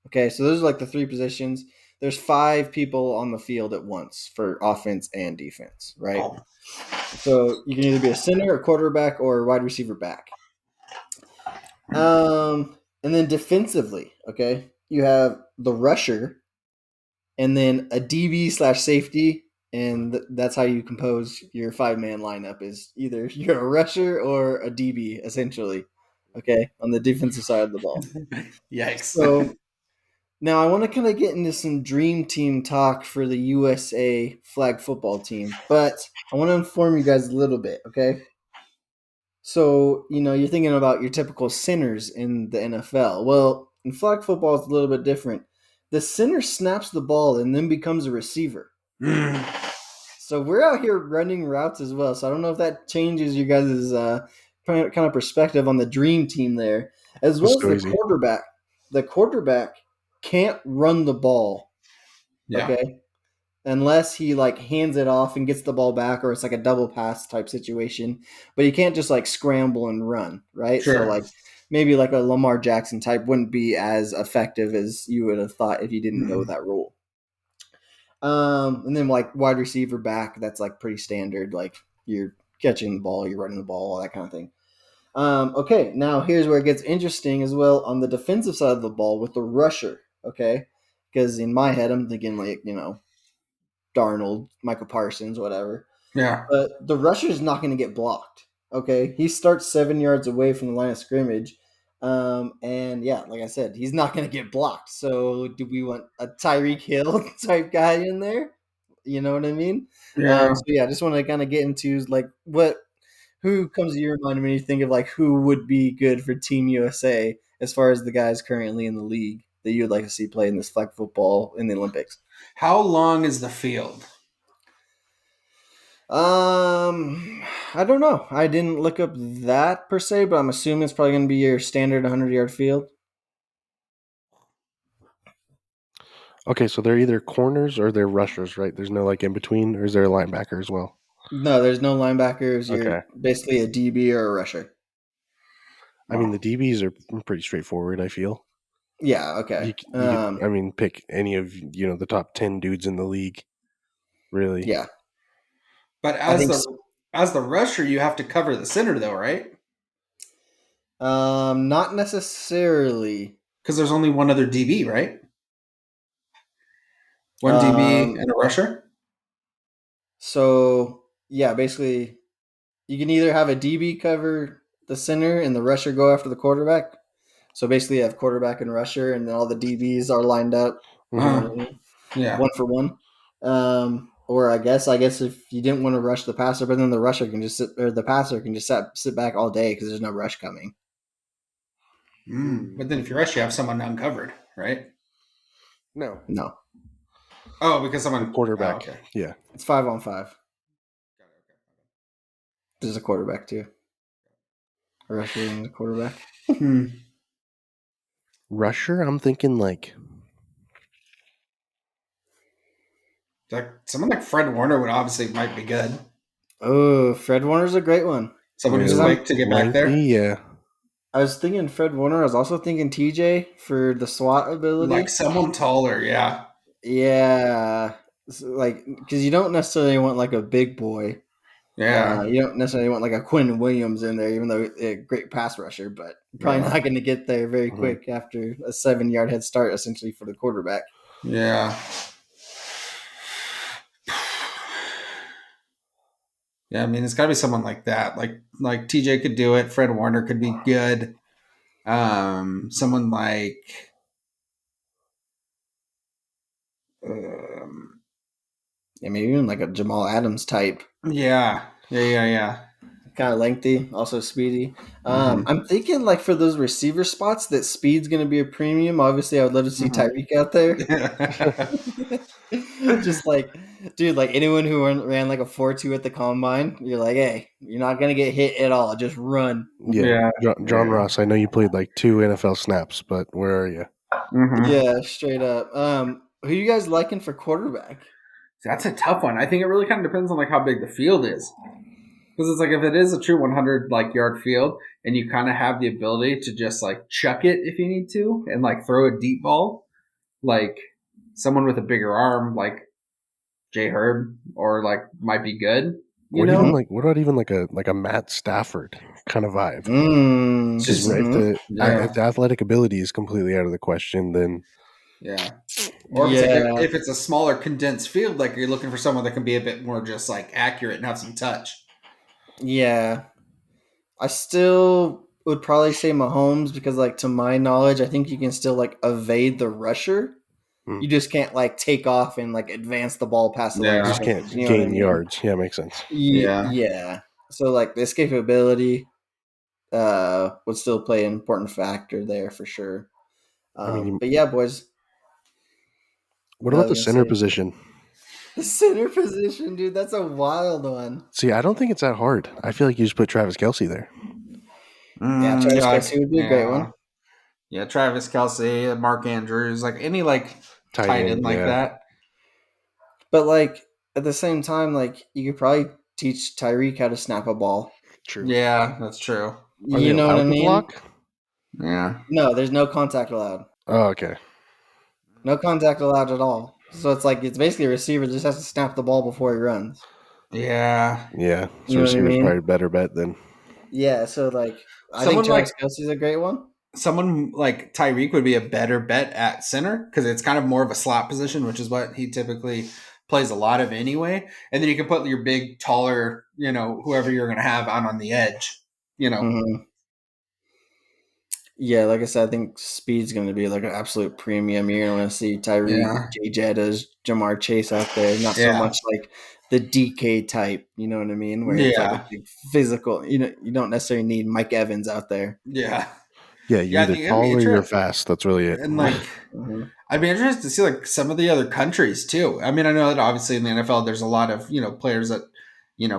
Okay, so those are like the three positions. There's five people on the field at once for offense and defense, right? Oh. So you can either be a center, a quarterback, or a wide receiver back. And then defensively, okay, you have the rusher, and then a DB slash safety, and that's how you compose your 5-man lineup. Is either you're a rusher or a DB, essentially. Okay, on the defensive side of the ball. Yikes. So now I want to kind of get into some dream team talk for the USA flag football team, but I want to inform you guys a little bit, okay? So, you're thinking about your typical centers in the NFL. Well, in flag football, it's a little bit different. The center snaps the ball and then becomes a receiver. Mm. So we're out here running routes as well. So I don't know if that changes you guys' kind of perspective on the dream team there, as well That's as so the easy. quarterback. The quarterback can't run the ball, Yeah. okay, unless he like hands it off and gets the ball back, or it's like a double pass type situation. But you can't just like scramble and run, right? So Sure. like maybe like a Lamar Jackson type wouldn't be as effective as you would have thought if you didn't know that rule. And then like wide receiver back, that's like pretty standard. Like you're catching the ball, you're running the ball, all that kind of thing. Okay, now here's where it gets interesting as well on the defensive side of the ball with the rusher. Okay, because in my head, I'm thinking like Darnold, Michael Parsons, whatever. Yeah. But the rusher is not going to get blocked. Okay, he starts 7 yards away from the line of scrimmage. And yeah, like I said, he's not going to get blocked. So, do we want a Tyreek Hill type guy in there? You know what I mean? Yeah. So yeah, I just want to kind of get into like who comes to your mind when you think of like who would be good for Team USA as far as the guys currently in the league that you would like to see play in this flag football in the Olympics? How long is the field? I don't know. I didn't look up that per se, but I'm assuming it's probably going to be your standard 100-yard field. Okay, so they're either corners or they're rushers, right? There's no like in between, or is there a linebacker as well? No, there's no linebackers. You're Okay. basically a DB or a rusher. I mean, Wow. the DBs are pretty straightforward. I feel Yeah. Okay. you could. I mean, pick any of the top 10 dudes in the league. Really, Yeah. But I as think. the rusher, you have to cover the center though, right? Not necessarily. Because there's only one other DB, right? One DB Um. and a rusher. So yeah, basically, you can either have a DB cover the center and the rusher go after the quarterback. So basically, you have quarterback and rusher, and then all the DBs are lined up. You know what Uh, I mean? yeah. One for one. Or I guess if you didn't want to rush the passer, but then the rusher can just sit, or the passer can just sit back all day because there's no rush coming. But then if you rush, you have someone uncovered, right? no, No, Oh, because the someone. Oh, quarterback. okay. Yeah, it's 5-on-5. There's a quarterback too, a rusher and a quarterback. Hmm. rusher. I'm thinking like Like someone like Fred Warner would obviously might be good. Oh, Fred Warner's a great one. Someone who's Because really quick to get back lengthy. there. Yeah, I was thinking Fred Warner. I was also thinking TJ for the SWAT Like ability. someone taller, yeah. Yeah, like because you don't necessarily want like a big boy. Yeah. You don't necessarily want like a Quinn Williams in there, even though a great pass rusher, but probably Yeah. not going to get there very Mhm. quick after a 7-yard head start, essentially for the quarterback. Yeah. Yeah, I mean, it's got to be someone like that. Like TJ could do it. Fred Warner could be good. Someone like um, Yeah, maybe even like a Jamal Adams type. yeah. Kind of lengthy, also speedy. Hmm. I'm thinking like for those receiver spots that speed's going to be a premium. Obviously, I would love to see Hmm. Tyreek out there. Just like, dude, like anyone who ran like a 4.2 at the combine, you're like, hey, you're not going to get hit at all. Just run. Yeah, Yeah, John yeah. Ross. I know you played like 2 NFL snaps, but where are you? Hmm. Yeah, straight up. Who you guys liking for quarterback? That's a tough one. I think it really kind of depends on like how big the field is. Because it's like if it is a true 100 like yard field and you kind of have the ability to just like chuck it if you need to and like throw a deep ball, like someone with a bigger arm like Jay Herb or like might be good, you What even know? Mm-hmm. like what about even like a Matt Stafford kind of vibe? Because Just if Mm-hmm. yeah, if the athletic ability is completely out of the question, then yeah. Or if it's like Yeah. if it's a smaller condensed field, like you're looking for someone that can be a bit more just like accurate and have some touch. Yeah. I still would probably say Mahomes because, like, to my knowledge, I think you can still like evade the rusher. hmm, You just can't like take off and like advance the ball past the line of just Yeah, scrimmage. can't You know what I gain mean? yards. Yeah, makes sense. yeah. Yeah. So like the escapability would still play an important factor there for sure. I mean, But yeah, boys, what I about was the gonna center say position? the center position, dude. That's a wild one. See, I don't think it's that hard. I feel like you just put Travis Kelsey there. Yeah, Yeah, Travis like Kelsey would be a great yeah, one. yeah. Travis Kelsey, Mark Andrews, like any like Tight tight end, end like yeah, that. But like at the same time, like you could probably teach Tyreek how to snap a ball. true. Yeah, that's true. Are they You know what I allowed to mean? block? Yeah, No, there's no contact allowed. Oh, okay. No contact allowed at all. So it's like it's basically a receiver just has to snap the ball before he runs. yeah. Yeah, so You know what I receiver's probably mean? a better bet then. Yeah. So like I think Someone Travis like Kelsey's a great one. someone like Tyreek would be a better bet at center because it's kind of more of a slot position, which is what he typically plays a lot of anyway. And then you can put your big, taller, whoever you're going to have out on the edge. You know, Hmm. Yeah, like I said, I think speed's going to be like an absolute premium. You're going to see Tyreek, yeah, Jay Jettas, Jamar Chase out there. Not so yeah, much like the DK type. You know what I mean? Where it's like a yeah, big physical. You don't necessarily need Mike Evans out there. yeah, Yeah, you're yeah. I either think it'd be tall or you're interesting, fast. That's really it. and like Hmm. I'd be interested to see like some of the other countries too. I mean, I know that obviously in the NFL there's a lot of players that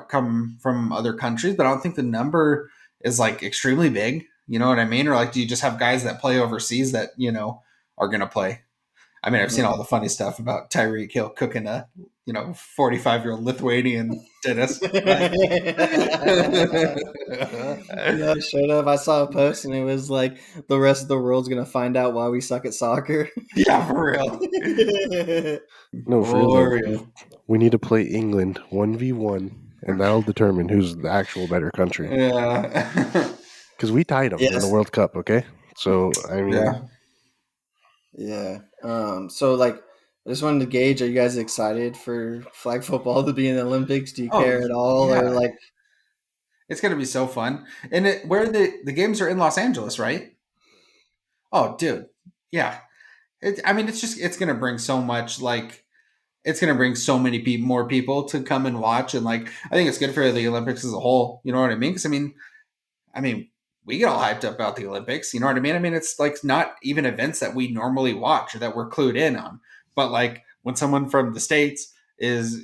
come from other countries, but I don't think the number is like extremely big. You know what I mean? Or like, do you just have guys that play overseas that are going to play? I mean, I've seen all the funny stuff about Tyreek Hill cooking a 45-year-old Lithuanian tennis. Like, No, straight up. I saw a post and it was like the rest of the world's gonna find out why we suck at soccer. yeah, for real, No, for real for though. real. We need to play England 1v1, and that'll determine who's the actual better country. Yeah, Because we tied them in the Yes. World Cup, okay? So, I yeah. mean, Yeah. So like I just wanted to gauge, are you guys excited for flag football to be in the Olympics? Do you Oh, care at all? Or yeah. like It's gonna be so fun. And where the games are in Los Angeles, right? Oh, dude, yeah. I mean, it's gonna bring so much like it's gonna bring so many people, more people to come and watch, and like I think it's good for the Olympics as a whole. You know what I mean? Because I mean, we get all hyped up about the Olympics. You know what I mean? I mean, it's like not even events that we normally watch or that we're clued in on. But like when someone from the States is,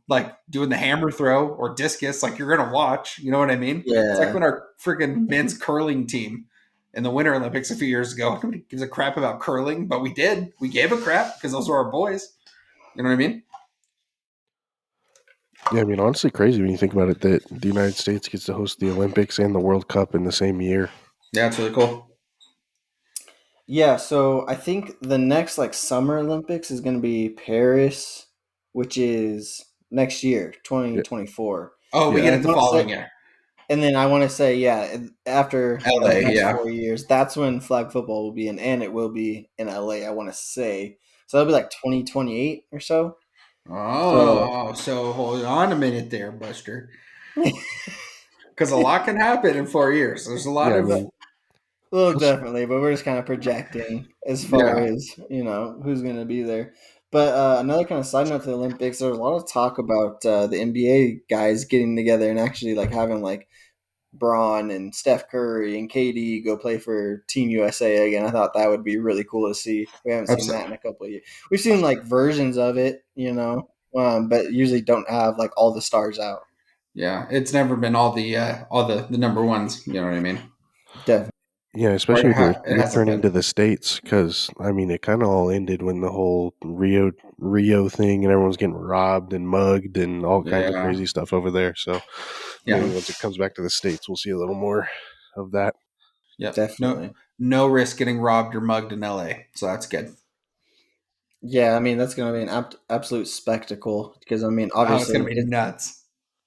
like doing the hammer throw or discus, like you're going to watch. You know what I mean? It's like yeah. when our freaking men's curling team in the Winter Olympics a few years ago, nobody gives a crap about curling, but we did. We gave a crap because those were our boys. You know what I mean? yeah, I mean, honestly, crazy when you think about it that the United States gets to host the Olympics and the World Cup in the same year. Yeah, it's really cool. Yeah, so I think the next like Summer Olympics is gonna be Paris, which is next year, Yeah, 2024. Oh, we And yeah, get I it the want to say following year. And then I want to say, yeah, after the LA, next yeah. 4 years, that's when flag football will be in, and it will be in LA. I want to say, so that'll be like 2028 or so. So Oh, so hold on a minute there, Buster. Because a lot can happen in 4 years. There's a lot Yeah, I of mean, Well, plus, definitely, but we're just kind of projecting as far yeah. as who's going to be there. But another kind of side note to the Olympics, there was a lot of talk about the NBA guys getting together and actually like having like Braun and Steph Curry and KD go play for Team USA again. I thought that would be really cool to see. We haven't seen that in a couple of years. We've seen like versions of it, but usually don't have like all the stars out. Yeah, it's never been all the number ones. You know what I mean? Definitely. yeah, Or especially with the it hasn't returning to been. the states, because I mean, it kind of all ended when the whole Rio thing, and everyone's getting robbed and mugged and all kinds of Yeah, crazy stuff over there. So maybe yeah, once it comes back to the states, we'll see a little more of that. yep. No, Definitely. no risk getting robbed or mugged in LA. So that's good. Yeah, I mean that's going to be an absolute spectacle because I mean Oh, it's gonna obviously be nuts.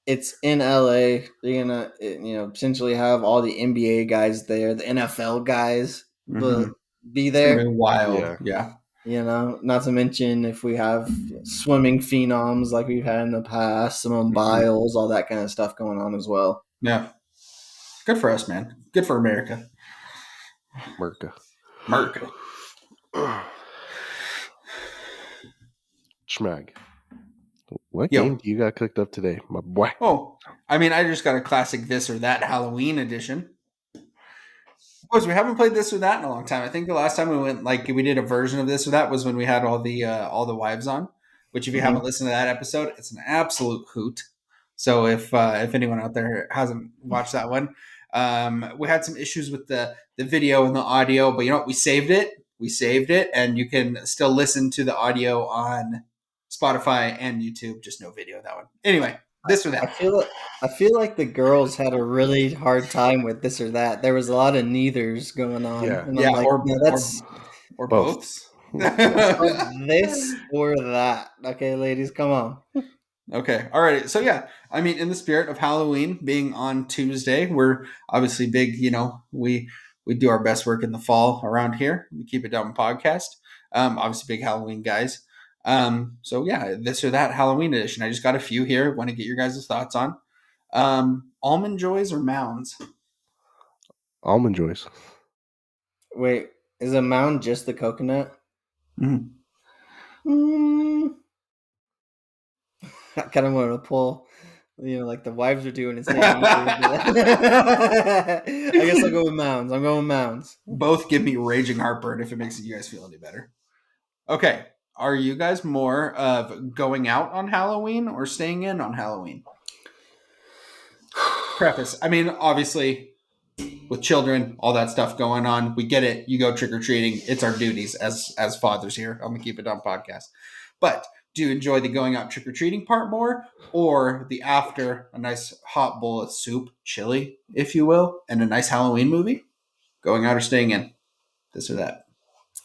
it's in LA. You're gonna potentially have all the NBA guys there, the NFL guys Hmm. will be It's gonna be there. wild. Yeah, Yeah, Not to mention if we have swimming phenoms like we've had in the past, Simone hmm, Biles, all that kind of stuff going on as well. yeah. Good for us, man. Good for America. Merca. America. Schmag. What game Yo. do you got cooked up today, my boy? Oh, I mean, I just got a classic this or that Halloween edition. Boys, we haven't played this or that in a long time. I think the last time we went like we did a version of this or that was when we had all the wives on. Which, if you haven't Hmm. listened to that episode, it's an absolute hoot. So if anyone out there hasn't watched that one, we had some issues with the video and the audio, but you know what? We saved it. We saved it, and you can still listen to the audio on Spotify and YouTube. Just no video of that one. Anyway, this or I that. feel I feel like the girls had a really hard time with this or that. There was a lot of neithers going on, Yeah, and I'm Yeah, like, or no, or that's or both. both. Yeah, this or that. Okay, ladies, come on. Okay. All right. So yeah, I mean, in the spirit of Halloween being on Tuesday, we're obviously big. We do our best work in the fall around here. We keep it down podcast. Obviously big Halloween guys. So yeah, this or that Halloween edition. I just got a few here. Want to get your guys' thoughts on almond joys or mounds. almond joys. Wait, is a mound just the coconut? Mm. Mm, I kind of want to pull, like the wives are doing and saying either. I guess I'll go with mounds. I'm going with mounds. Both give me raging heartburn if it makes you guys feel any better. Okay. Are you guys more of going out on Halloween or staying in on Halloween? Preface. I mean, obviously, with children, all that stuff going on, we get it. You go trick or treating. It's our duties as fathers here on the Keep It Down podcast. But do you enjoy the going out trick or treating part more, or the after a nice hot bowl of soup, chili, if you will, and a nice Halloween movie? Going out or staying in? This or that?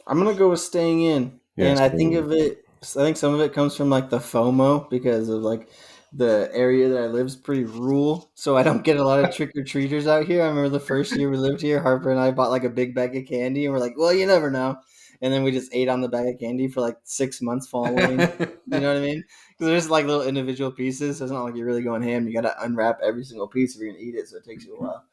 I'm gonna go with staying in, Yeah, and I think staying. of it. I think some of it comes from like the FOMO because of like the area that I live is pretty rural, so I don't get a lot of trick or treaters out here. I remember the first year we lived here, Harper and I bought like a big bag of candy, and we're like, "Well, you never know," and then we just ate on the bag of candy for like 6 months following. You know what I mean? Because there's like little individual pieces, so it's not like you're really going ham. You got to unwrap every single piece if you're gonna eat it, so it takes you a while.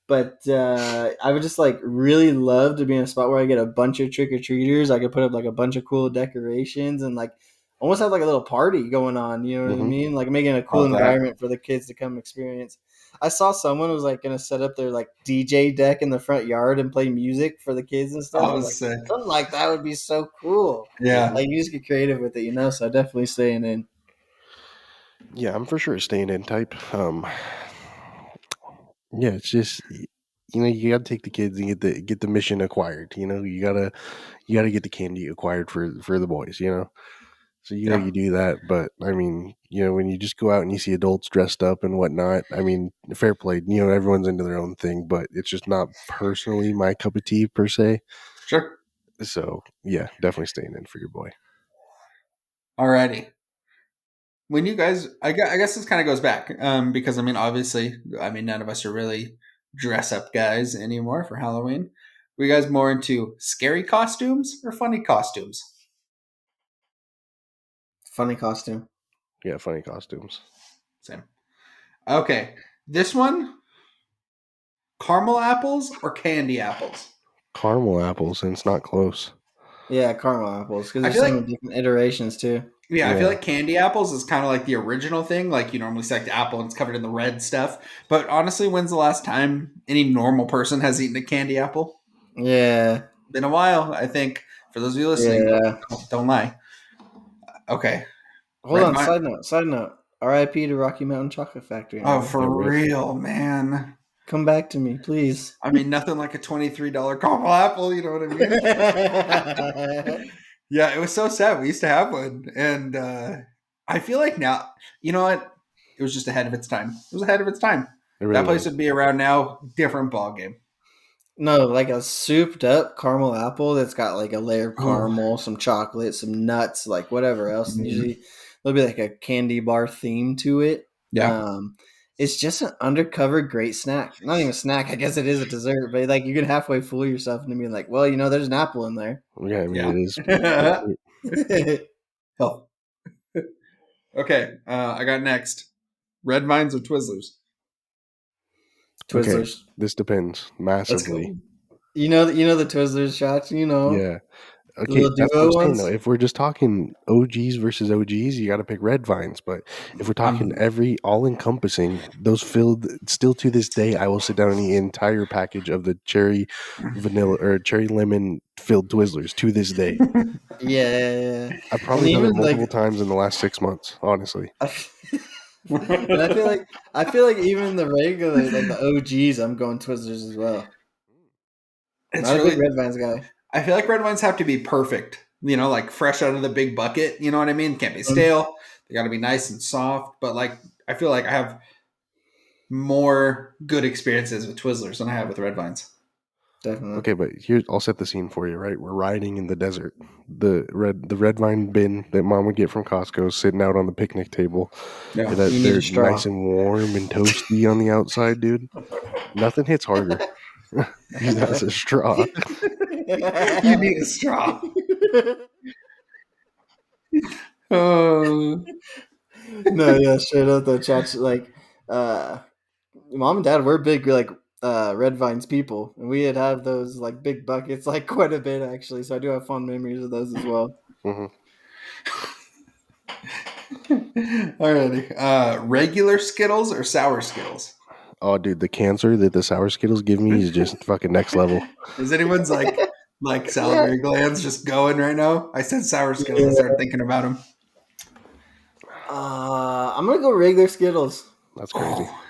But I would just like really love to be in a spot where I get a bunch of trick or treaters. I could put up like a bunch of cool decorations and like almost have like a little party going on. You know what I Hmm. mean? Like making a cool Love that. environment for the kids to come experience. I saw someone was like gonna set up their like DJ deck in the front yard and play music for the kids and stuff. I Oh, was like, sick. something like that would be so cool. Yeah. Like you just get creative with it. So definitely staying in. Yeah, I'm for sure a staying in type. Yeah, it's just you got to take the kids and get the mission acquired. You gotta get the candy acquired for the boys. So Yeah. you do that. But I mean, when you just go out and you see adults dressed up and whatnot, I mean, fair play. Everyone's into their own thing, but it's just not personally my cup of tea per se. Sure. So yeah, definitely staying in for your boy. Alrighty. When you guys, I guess this kind of goes back because I mean, obviously, I mean, none of us are really dress up guys anymore for Halloween. Were you guys more into scary costumes or funny costumes? Funny costume. Yeah, funny costumes. Same. Okay, this one, caramel apples or candy apples? Caramel apples, and it's not close. Yeah, caramel apples because I there's feel so many like different iterations too. Yeah, I feel Yeah, like candy apples is kind of like the original thing. Like you normally select the apple and it's covered in the red stuff. But honestly, when's the last time any normal person has eaten a candy apple? Yeah, Been a while, I think. For those of you listening, yeah. don't lie. Okay, Hold red on. vine. Side note. Side note. R.I.P. to Rocky Mountain Chocolate Factory, Oh, man. yeah, for rip. real, man. Come back to me, please. I mean, nothing like a $23 caramel apple. You know what I mean? Yeah, it was so sad. We used to have one, and I feel like now, you know what? It was just ahead of its time. It was ahead of its time. It That really place was. would be around now. Different ball game. No, like a souped up caramel apple that's got like a layer of Oh, caramel, some chocolate, some nuts, like whatever else. mhm. Usually there'll be like a candy bar theme to it. Yeah. Um, it's just an undercover great snack. Not even a snack, I guess it is a dessert, but like you can halfway fool yourself into being like, well, there's an apple in there. Yeah, I mean Yeah. it is dessert. Hell. Okay, I got next. Red vines or Twizzlers? Okay, Twizzlers. this depends Let's massively. go. You know the Twizzlers shots, Yeah. the Okay, little that's what I'm duo saying though. ones. If we're just talking OGs versus OGs, you got to pick red vines. But if we're talking Um, every all encompassing, those filled still to this day, I will sit down and eat an entire package of the cherry vanilla or cherry lemon filled Twizzlers to this day. Yeah, yeah, yeah. I've And probably done it even like multiple times in the last 6 months, honestly. I, and I feel like even the regular like the OGs, I'm going Twizzlers as well. it's Not a big really. Red Vines guy. I feel like red vines have to be perfect. You know, like fresh out of the big bucket. You know what I mean? Can't be Mm, stale. They got to be nice and soft. But like, I feel like I have more good experiences with Twizzlers than I have with red vines. definitely. Okay, but here I'll set the scene for you, right? We're riding in the desert. The red vine bin that mom would get from Costco is sitting out on the picnic table. Yeah. You need a They're nice straw. and warm and toasty on the outside, dude. Nothing hits harder. Use that as a straw. You need a straw. Oh. No, yeah, straight up though, chat like mom and dad were big like Red Vines people, and we had have those like big buckets like quite a bit actually. So I do have fond memories of those as well. Hmm. Alrighty. Regular Skittles or sour Skittles? Oh, dude, the cancer that the sour Skittles give me is just fucking next level. Is anyone's like Yeah, salivary glands just going right now? I said sour Skittles. I yeah. started thinking about them. I'm gonna go regular Skittles. That's crazy. Oh,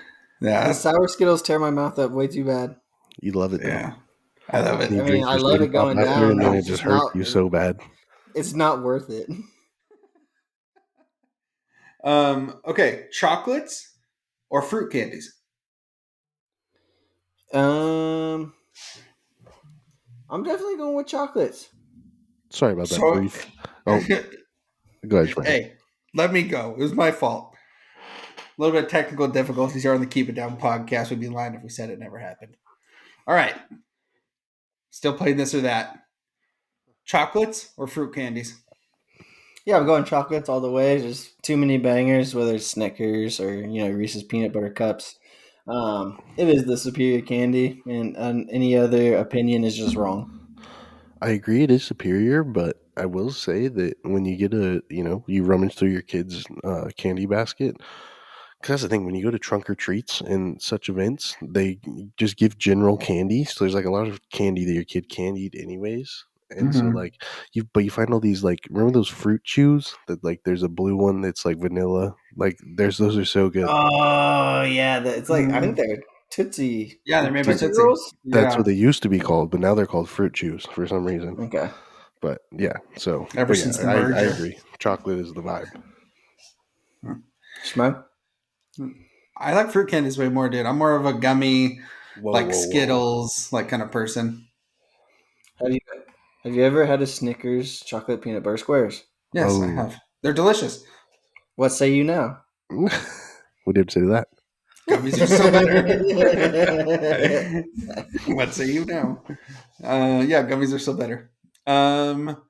The yeah, sour Skittles tear my mouth up way too bad. You love it though. yeah. I love And it. you I mean, drink I your love soda it pop going after, down, and but then it it's just just hurts not. you so bad. It's not worth it. Okay, chocolates or fruit candies? Um, I'm definitely going with chocolates. Sorry about that So, brief. Oh, go ahead, Schmecker. hey, let me go. It was my fault. A little bit of technical difficulties here on the Keep It Down podcast. We'd be lying if we said it never happened. All right, still playing this or that. Chocolates or fruit candies? Yeah, I'm going chocolates all the way. There's too many bangers, whether it's Snickers or Reese's peanut butter cups. It is the superior candy, and any other opinion is just wrong. I agree it is superior, but I will say that when you get you rummage through your kid's candy basket, because that's the thing, when you go to trunk or treats and such events, they just give general candy. So there's like a lot of candy that your kid can't eat anyways. And so Mm-hmm. like you find all these like remember those fruit chews that like there's a blue one that's like vanilla. Like there's those are so good. Oh yeah, it's like I think Mm. they're Tootsie Yeah, they're made by Tootsie Tootsie. Rolls. That's what Yeah, they used to be called, but now they're called fruit chews for some reason. Okay, But yeah, so ever but yeah, since the I merger. agree. Chocolate is the vibe. Schmo. I like fruit candies way more, dude. I'm more of a gummy, Whoa, like whoa, whoa. Skittles, like kind of person. Have you have you ever had a Snickers chocolate peanut butter squares? Yes, I Oh. have. They're delicious. What say you now? We did say that. Gummies are still better. What say you now? Yeah, gummies are still better. Um,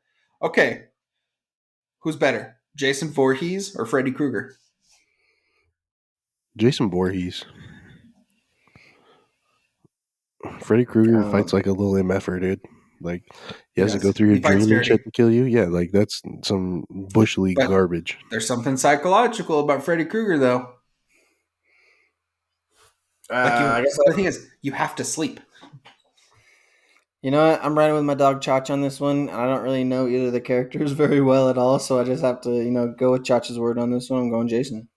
okay, who's better, Jason Voorhees or Freddy Krueger? Jason Voorhees. Freddy Krueger fights like a little MFer, dude. Like he He has to go does. through your He fights dream and shit dirty. to kill you. Yeah, like that's some bush league But garbage. there's something psychological about Freddy Krueger, though. Like I guess the thing is, you have to sleep. you know what? I'm riding with my dog Chach on this one. I don't really know either of the characters very well at all, so I just have to, go with Chach's word on this one. I'm going Jason.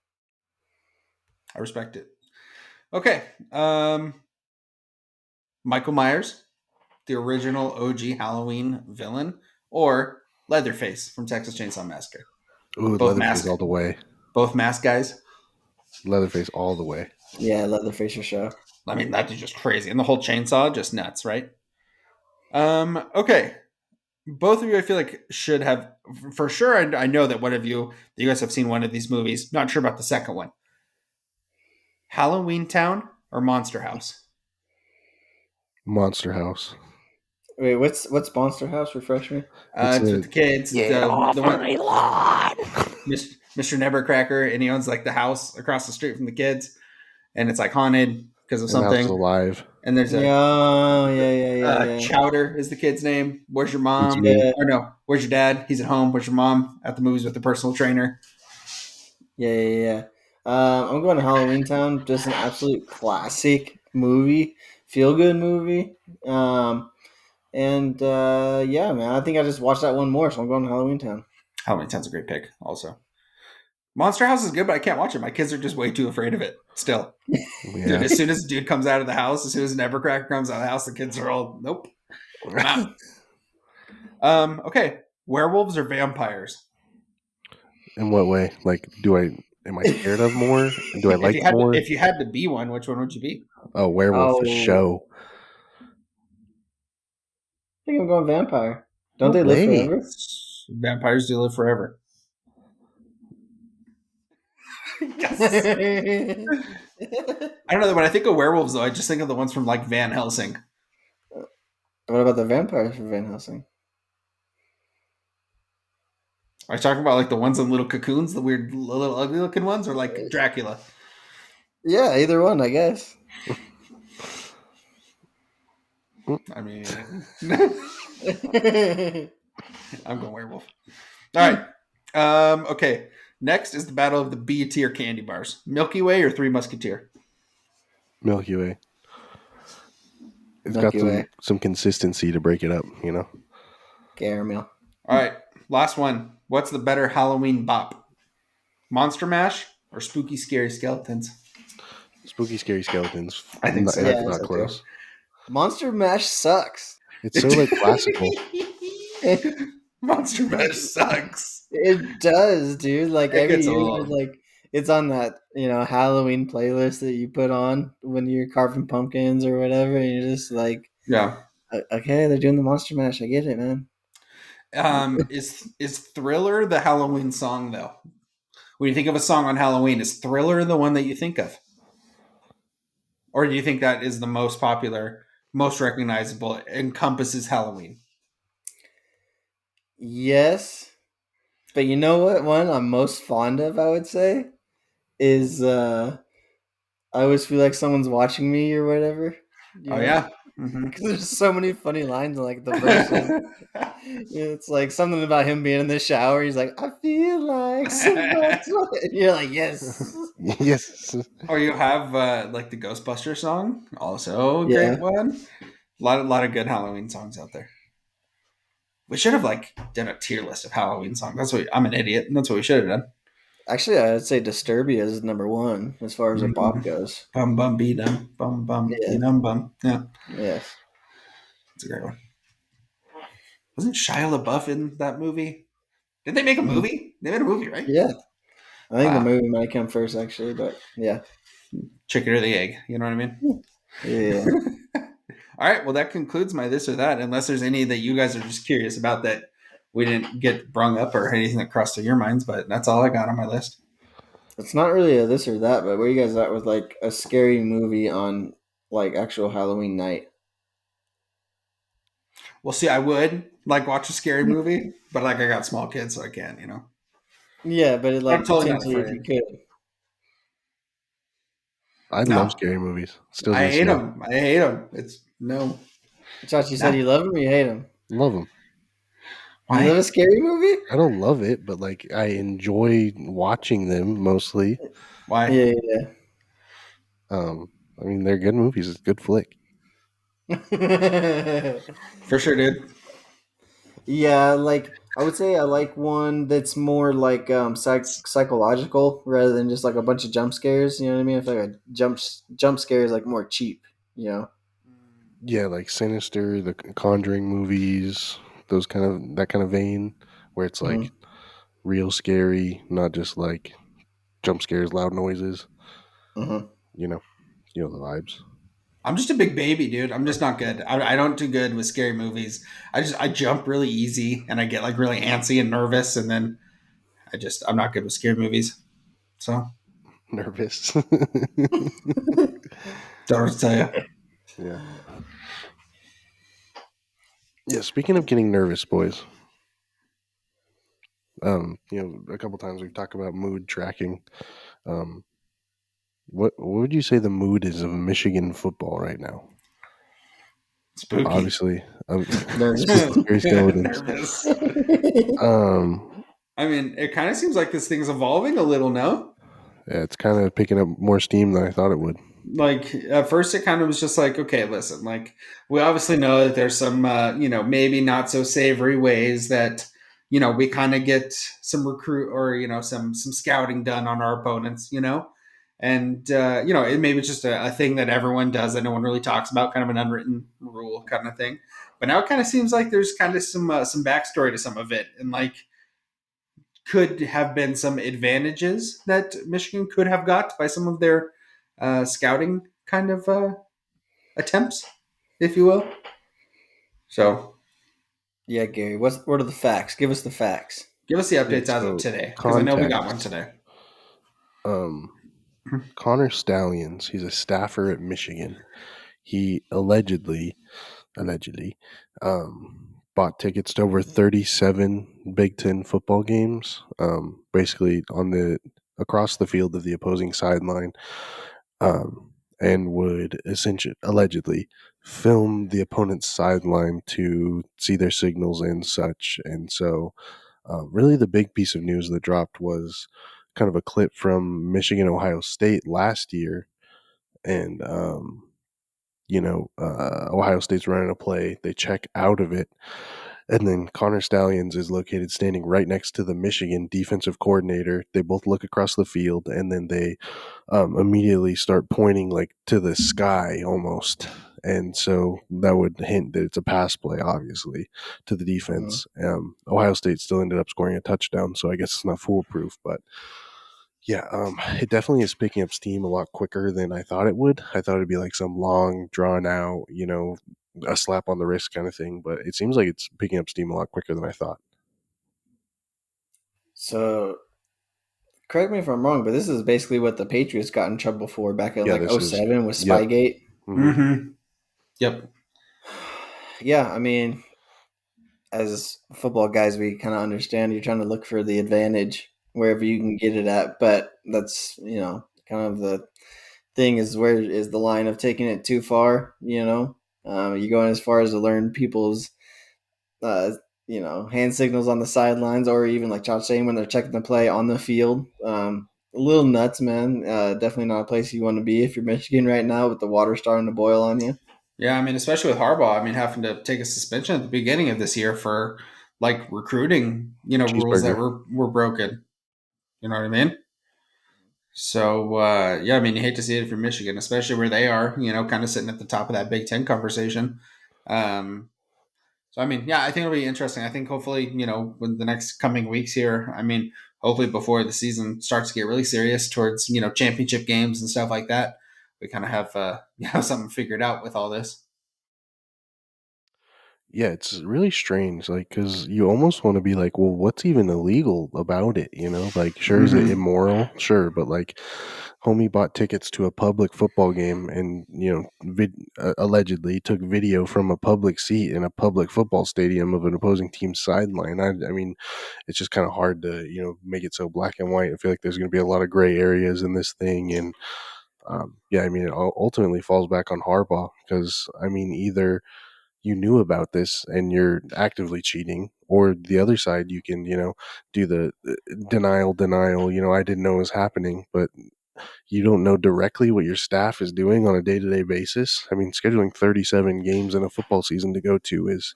I respect it. Okay. Michael Myers, the original OG Halloween villain, or Leatherface from Texas Chainsaw Massacre. Ooh, Both Leatherface mask, all the way. both mask guys. Leatherface all the way. Yeah, Leatherface or show. I mean, that is just crazy, and the whole chainsaw, just nuts, right? Okay. Both of you, I feel like, should have for sure. I know that one of you guys have seen one of these movies. Not sure about the second one. Halloween Town or Monster House? Monster House. Wait, what's Monster House? Refresh me. It's with the kids. Get off The one, my lawn. Mr. Nevercracker, and he owns like the house across the street from the kids, and it's like haunted because of And the house is something. alive. And there's a Yeah, yeah. Chowder is the kid's name. Where's your It's mom? me. Yeah, Or no, where's your dad? He's at home. Where's your mom? At the movies with the personal trainer. yeah. I'm going to Halloween Town. Just an absolute classic movie, feel good movie. And yeah, man, I think I just watched that one more, so I'm going to Halloween Town. Halloween Town's a great pick. Also, Monster House is good, but I can't watch it. My kids are just way too afraid of it. Still, dude. Yeah. As soon as the dude comes out of the house, as soon as Nevercracker comes out of the house, the kids are all nope. I'm out. Okay, werewolves or vampires? In what way? Like, am I scared of more? Do I like more? If you had to be one, which one would you be? Oh, werewolf for Oh, show. I think I'm going vampire. Don't No they live way. forever? Vampires do live forever. Yes. I don't know. When I think of werewolves, though, I just think of the ones from like Van Helsing. What about the vampires from Van Helsing? Are you talking about like the ones in little cocoons, the weird little ugly looking ones, or like Dracula? Yeah, either one, I guess. I mean, I'm going werewolf. All right. Okay. Next is the battle of the B tier candy bars: Milky Way or Three Musketeer. Milky Way. It's got Milky Way. some consistency to break it up, you know? Caramel. All right. Last one. What's the better Halloween bop? Monster Mash or Spooky Scary Skeletons? Spooky Scary Skeletons. I think so. Yeah, Not so close. too. Monster Mash sucks. It's so like classical. Monster Mash sucks. It does, dude. Like It every gets year, old. like it's on that Halloween playlist that you put on when you're carving pumpkins or whatever, and you're just like, Yeah. Okay, they're doing the Monster Mash. I get it, man. Is Thriller the Halloween song though? When you think of a song on Halloween, is Thriller the one that you think of? Or do you think that is the most popular, most recognizable, encompasses Halloween? Yes, but you know what one I'm most fond of, I would say, is I always feel like someone's watching me or whatever. Oh yeah. Mm-hmm. Because there's so many funny lines in like the verses. It's like something about him being in the shower. He's like, I feel like somebody's watching. You're like, yes. Yes. Or you have like the Ghostbuster song, also a Yeah. great one. A lot of good Halloween songs out there. We should have like done a tier list of Halloween songs. I'm an idiot. That's what we should have done. Actually, I'd say Disturbia is number one as far as a bop goes. Bum bum be dum bum bum be Yeah. dum bum. Yeah, Yes. that's a great one. Wasn't Shia LaBeouf in that movie? Did they make a movie? They made a movie, right? Yeah. I think the Wow. movie might come first, actually, but yeah. Chicken or the egg. You know what I mean? Yeah. All right. Well, that concludes my this or that. Unless there's any that you guys are just curious about that we didn't get brung up or anything that crossed through your minds, but that's all I got on my list. It's not really a this or that, but where you guys at with like a scary movie on like actual Halloween night? Well, see, I would like watch a scary movie, but like I got small kids, so I can't. Yeah, but I'm totally not potentially if afraid. you could. I love No, scary movies. Still to I this hate day, them. I hate them. It's no, Chachi said nah. you love him or you hate him. love them. You love Why? a scary movie? I don't love it, but like I enjoy watching them mostly. Why? Yeah, Um, I mean, they're good movies. It's a good flick. yeah. For sure, dude. Yeah, like I would say I like one that's more like psychological rather than just like a bunch of jump scares. You know what I mean? I feel like a jump scare is like more cheap. You know? Yeah, like Sinister, the Conjuring movies, those kind of that kind of vein, where it's like Hmm. real scary, not just like jump scares, loud noises. Hmm. You know, you know the vibes. I'm just a big baby, dude. I'm just not good. I don't do good with scary movies. I jump really easy and I get like really antsy and nervous, and then I'm not good with scary movies. So Nervous. don't know what to tell you. Yeah. Yeah. Speaking of getting nervous, boys. A couple times we've talked about mood tracking. Um, what would you say the mood is of Michigan football right now? Spooky. Obviously, Nervous. scary skeletons. Nervous. Um, I mean, it kind of seems like this thing's evolving a little, no? yeah, it's kind of picking up more steam than I thought it would. Like at first it kind of was just like, okay, listen, like we obviously know that there's some maybe not so savory ways that we kind of get some recruit or some scouting done on our opponents, and it maybe it's just a thing that everyone does that no one really talks about, kind of an unwritten rule kind of thing. But now it kind of seems like there's kind of some backstory to some of it, and like could have been some advantages that Michigan could have got by some of their scouting kind of attempts, if you will. So Yeah, Gary. What are the facts? Give us the facts. give us the Yeah. updates as of So today, because I know we got one context. today. Um, Connor Stallions. He's a staffer at Michigan. He allegedly, bought tickets to over 37 Big Ten football games. Basically on the across the field of the opposing sideline, and would essentially allegedly film the opponent's sideline to see their signals and such. And so, really, the big piece of news that dropped was kind of a clip from Michigan Ohio State last year, and Ohio State's running a play. They check out of it. And then Connor Stallions is located standing right next to the Michigan defensive coordinator. They both look across the field, and then they immediately start pointing like to the sky almost. And so that would hint that it's a pass play, obviously, to the Hmm. defense. Ohio State still ended up scoring a touchdown, so I guess it's not foolproof. But yeah, it definitely is picking up steam a lot quicker than I thought it would. I thought it'd be like some long, drawn out, a slap on the wrist kind of thing. But it seems like it's picking up steam a lot quicker than I thought. So correct me if I'm wrong, but this is basically what the Patriots got in trouble for back in Yeah, like this is. '07 with Yep. Spygate. Hmm. Mm-hmm. Yep. Yeah, I mean, as football guys, we kind of understand you're trying to look for the advantage wherever you can get it at, but that's kind of the thing is where is the line of taking it too far? You going as far as to learn people's uh, hand signals on the sidelines, or even like Josh saying when they're checking the play on the field. A little nuts, man. Definitely not a place you want to be if you're Michigan right now with the water starting to boil on you. Yeah, I mean, especially with Harbaugh, I mean, having to take a suspension at the beginning of this year for like recruiting, rules that Cheeseburger. were broken. You know what I mean? So yeah, I mean, you hate to see it for Michigan, especially where they are, kind of sitting at the top of that Big Ten conversation. Um, So I mean, yeah, I think it'll be interesting. I think hopefully, with the next coming weeks here, I mean, hopefully before the season starts to get really serious towards championship games and stuff like that, we kind of have something figured out with all this. Yeah, it's really strange, like, because you almost want to be like, well, what's even illegal about it? Like, sure, is it Mm-hmm. immoral? Sure, but like, homie bought tickets to a public football game and, allegedly took video from a public seat in a public football stadium of an opposing team's sideline. I mean, it's just kind of hard to, make it so black and white. I feel like there's going to be a lot of gray areas in this thing. And yeah, I mean, it ultimately falls back on Harbaugh because I mean, either you knew about this and you're actively cheating, or the other side, you can, do the denial. I didn't know it was happening, but you don't know directly what your staff is doing on a day to day basis. I mean, scheduling 37 games in a football season to go to is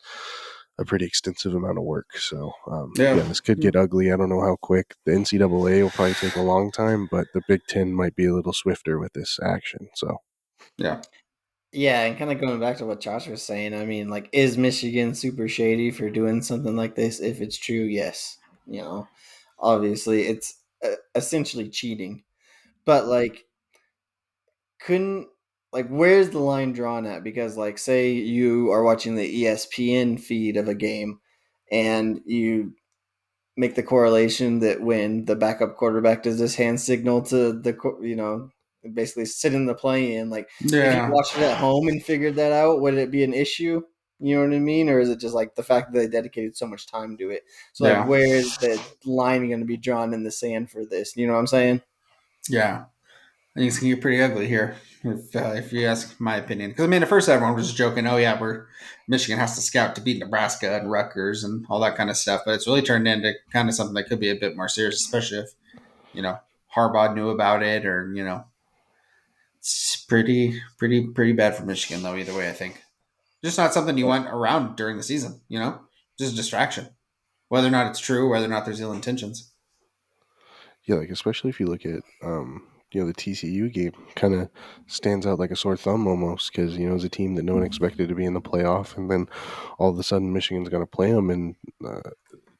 a pretty extensive amount of work. So, Yeah. yeah, this could get ugly. I don't know how quick. The NCAA will probably take a long time, but the Big Ten might be a little swifter with this action. So, Yeah. Yeah, and kind of going back to what Josh was saying, I mean, like, is Michigan super shady for doing something like this? If it's true, yes. Obviously, it's essentially cheating. But, like, couldn't, like, where's the line drawn at? Because, like, say you are watching the ESPN feed of a game and you make the correlation that when the backup quarterback does this hand signal to basically sit in the play in, like if you Yeah. watched it at home and figured that out, would it be an issue? You know what I mean? Or is it just like the fact that they dedicated so much time to it? So like Yeah. where is the line going to be drawn in the sand for this? You know what I'm saying? Yeah. I think it's gonna get pretty ugly here, if you ask my opinion. Because I mean, at first everyone was just joking, "Oh yeah, we're Michigan has to scout to beat Nebraska and Rutgers and all that kind of stuff." But it's really turned into kind of something that could be a bit more serious, especially if you know Harbaugh knew about it, or it's pretty bad for Michigan though. Either way, I think just not something you want around during the season. Just a distraction, whether or not it's true, whether or not there's ill intentions. yeah, like especially if you look at the TCU game, kind of stands out like a sore thumb almost because it's a team that no one expected to be in the playoff, and then all of a sudden Michigan's going to play them, and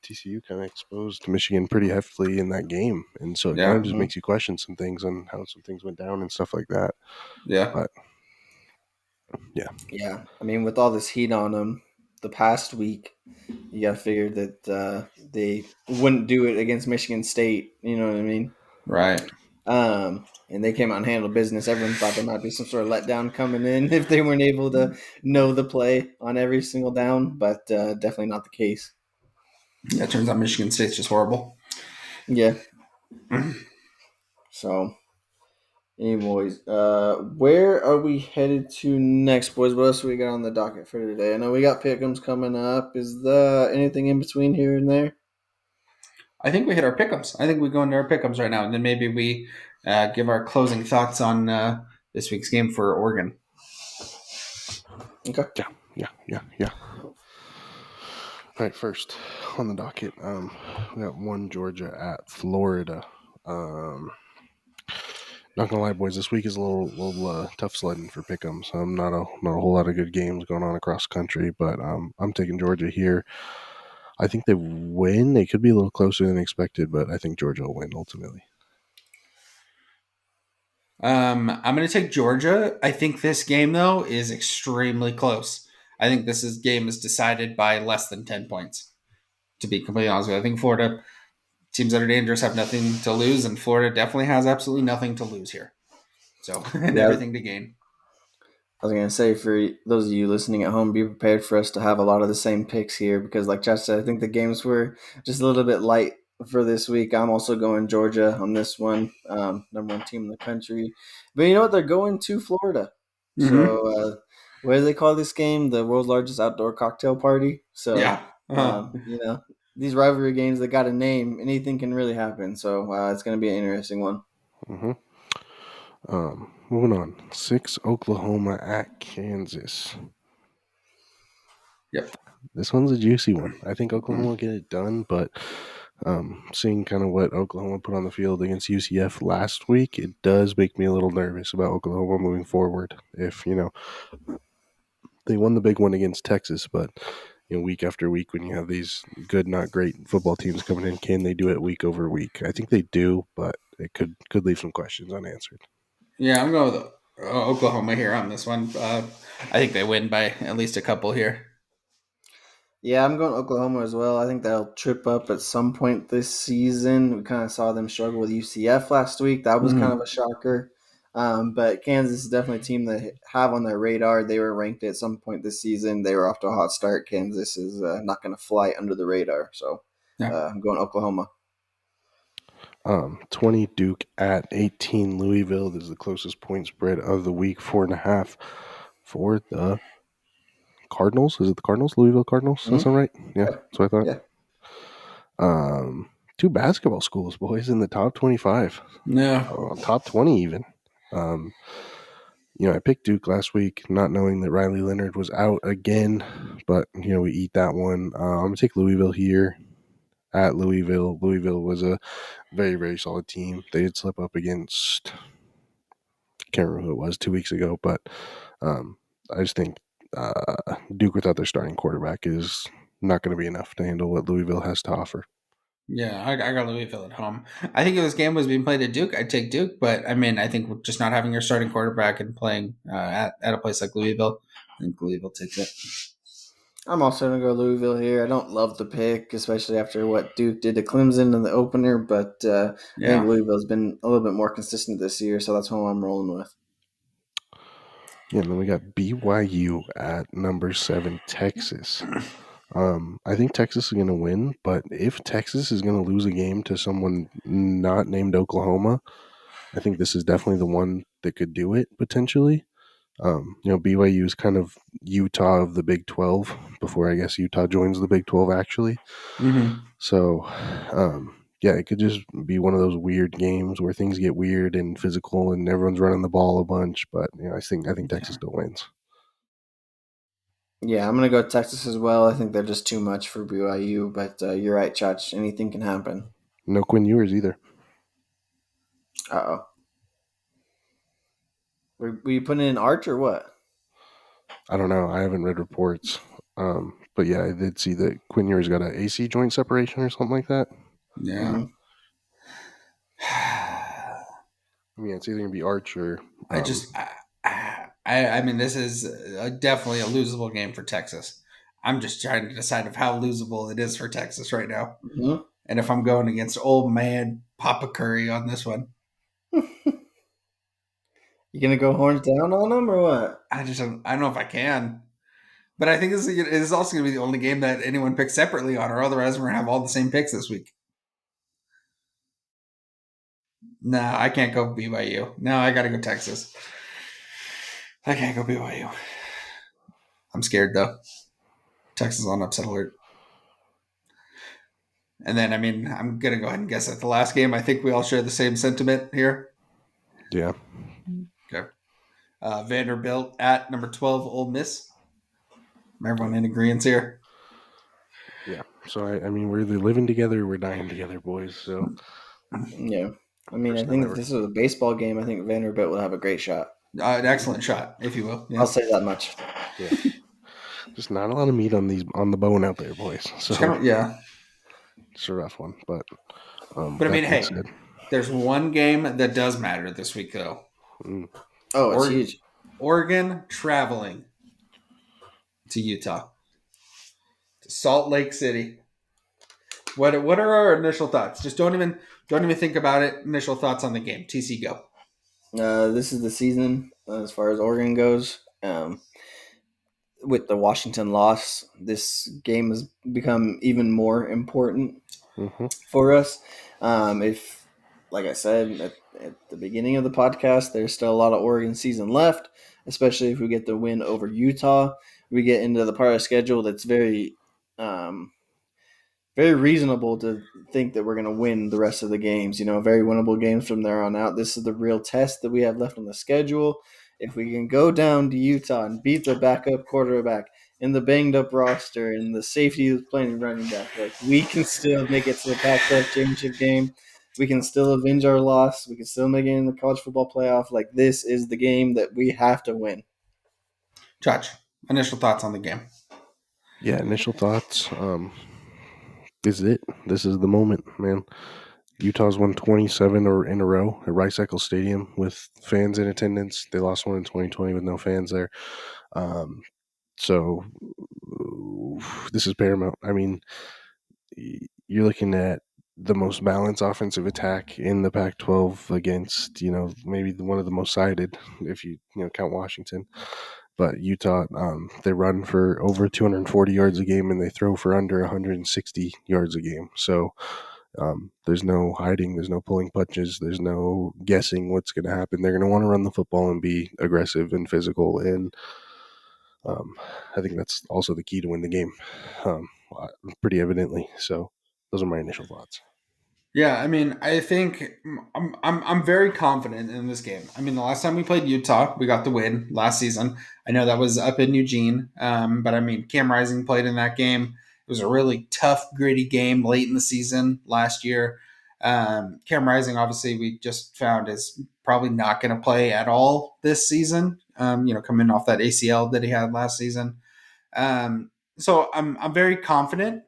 TCU kind of exposed Michigan pretty heavily in that game, and so it kind Yeah. of just makes you question some things on how some things went down and stuff like that. Yeah. But yeah, Yeah, I mean, with all this heat on them, the past week, you got to figure that they wouldn't do it against Michigan State. You know what I mean? Right. And they came out and handled business. Everyone thought there might be some sort of letdown coming in if they weren't able to know the play on every single down, but definitely not the case. Yeah. It turns out Michigan State's just horrible. Yeah. So, anyways, where are we headed to next, boys? What else we got on the docket for today? I know we got Pickems coming up. Is there anything in between here and there? I think we hit our pickems. I think we go into our pickems right now, and then maybe we give our closing thoughts on this week's game for Oregon. Okay. yeah, yeah, yeah, yeah. All right, first on the docket, we got one Georgia at Florida. Um, Not gonna lie, boys, this week is a little tough sledding for Pickems. Not a whole lot of good games going on across country, but I'm taking Georgia here. I think they win. They could be a little closer than expected, but I think Georgia will win ultimately. I'm going to take Georgia. I think this game though is extremely close. I think game is decided by less than 10 points. To be completely honest with you, I think Florida teams that are dangerous have nothing to lose, and Florida definitely has absolutely nothing to lose here. So and Yeah, everything to gain. I was gonna say for those of you listening at home, be prepared for us to have a lot of the same picks here because, like Josh said, I think the games were just a little bit light for this week. I'm also going Georgia on this one, number one team in the country. But you know what? They're going to Florida, Mm-hmm. so what do they call this game? The world's largest outdoor cocktail party. So Yeah. Uh-huh. these rivalry games that got a name, anything can really happen. So it's gonna be an interesting one. hmm Moving on, 6 Oklahoma at Kansas. Yep. This one's a juicy one. I think Oklahoma Mm. will get it done, but seeing kind of what Oklahoma put on the field against UCF last week, it does make me a little nervous about Oklahoma moving forward. If they won the big one against Texas, but week after week, when you have these good, not great football teams coming in, can they do it week over week? I think they do, but it could leave some questions unanswered. Yeah, I'm going with Oklahoma here on this one. I think they win by at least a couple here. Yeah, I'm going Oklahoma as well. I think they'll trip up at some point this season. We kind of saw them struggle with UCF last week. That was kind of Mm-hmm. a shocker. But Kansas is definitely a team that have on their radar. They were ranked at some point this season. They were off to a hot start. Kansas is not going to fly under the radar. So Yeah. I'm going Oklahoma. 20 Duke at 18 Louisville. This is the closest point spread of the week, 4.5 for the Cardinals. Is it the Cardinals? Louisville Cardinals? That Mhm. sound right? Yeah, Yeah. that's what I thought. Yeah. Two basketball schools, boys, in the top 25, No. top 20 even. Um, I picked Duke last week, not knowing that Riley Leonard was out again, but we eat that one. I'm gonna take Louisville here at Louisville. Louisville was a very, very solid team. They did slip up against, can't remember who it was, 2 weeks ago, but I just think Duke without their starting quarterback is not going to be enough to handle what Louisville has to offer. Yeah, I got Louisville at home. I think if this game was being played at Duke, I'd take Duke. But I mean, I think just not having your starting quarterback and playing at a place like Louisville, I think Louisville takes it. I'm also gonna go Louisville here. I don't love the pick, especially after what Duke did to Clemson in the opener, but I think Yeah. Louisville's been a little bit more consistent this year, so that's who I'm rolling with. Yeah, and then we got BYU at number 7, Texas. I think Texas is going to win, but if Texas is going to lose a game to someone not named Oklahoma, I think this is definitely the one that could do it potentially. BYU is kind of Utah of the Big 12 before I guess Utah joins the Big 12 actually. Mm-hmm. So, yeah, it could just be one of those weird games where things get weird and physical and everyone's running the ball a bunch. But I think Texas Yeah. still wins. Yeah, I'm gonna go Texas as well. I think they're just too much for BYU, but you're right, Chach. Anything can happen. No Quinn Ewers either. Uh oh. Were you putting in Arch or what? I don't know. I haven't read reports. But yeah, I did see that Quinn Ewers got an AC joint separation or something like that. Yeah. Mm-hmm. I mean, it's either gonna be Arch or I just, I mean, this is definitely a losable game for Texas. I'm just trying to decide of how losable it is for Texas right now, Mm-hmm. and if I'm going against old man Papa Curry on this one. You gonna go horns down on them or what? I don't know if I can, but I think this is also going to be the only game that anyone picks separately on, or otherwise we're going to have all the same picks this week. No, I can't go BYU. No, I got to go Texas. I can't go BYU. I'm scared though. Texas on upset alert. And then, I mean, I'm going to go ahead and guess at the last game. I think we all share the same sentiment here. yeah. Okay. Vanderbilt at number 12, Ole Miss. Everyone in agreement here? Yeah. So I mean, we're either living together or we're dying together, boys. So Yeah. I mean, I first time think if ever. this was a baseball game, I think Vanderbilt will have a great shot. An excellent shot, if you will. I'll Yeah. say that much. Yeah. Just not a lot of meat on the bone out there, boys. Just kind So of, yeah. it's a rough one. But But I that mean, being hey, said, there's one game that does matter this week, though. mm, Oh, it's Or- huge. Oregon traveling to Utah, to Salt Lake City. What are our initial thoughts? Just don't even think about it. Initial thoughts on the game. TC go. This is the season as far as Oregon goes. With the Washington loss, this game has become even more important mm-hmm. for us. If, like I said at the beginning of the podcast, there's still a lot of Oregon season left, especially if we get the win over Utah. We get into the part of the schedule that's um, very reasonable to think that we're going to win the rest of the games. Very winnable games from there on out. This is the real test that we have left on the schedule. If we can go down to Utah and beat the backup quarterback in the banged up roster and the safety who's playing running back, like we can still make it to the Pac-12 championship game. We can still avenge our loss. We can still make it in the college football playoff. Like this is the game that we have to win. Josh, initial thoughts on the game. Yeah. Initial thoughts. This is it. This is the moment, man. Utah's won 27 or in a row at Rice Eccles Stadium with fans in attendance. They lost one in 2020 with no fans there. So this is paramount. I mean, you're looking at the most balanced offensive attack in the Pac-12 against, maybe one of the most sided, if you count Washington. But Utah, they run for over 240 yards a game and they throw for under 160 yards a game. So There's no hiding. There's no pulling punches. There's no guessing what's going to happen. They're going to want to run the football and be aggressive and physical. And um, I think that's also the key to win the game, um, pretty evidently. So those are my initial thoughts. Yeah, I mean, I think I'm very confident in this game. I mean, the last time we played Utah, we got the win last season. I know that was up in Eugene, but I mean, Cam Rising played in that game. It was a really tough, gritty game late in the season last year. Cam Rising, obviously, we just found is probably not going to play at all this season. Coming off that ACL that he had last season. So I'm very confident.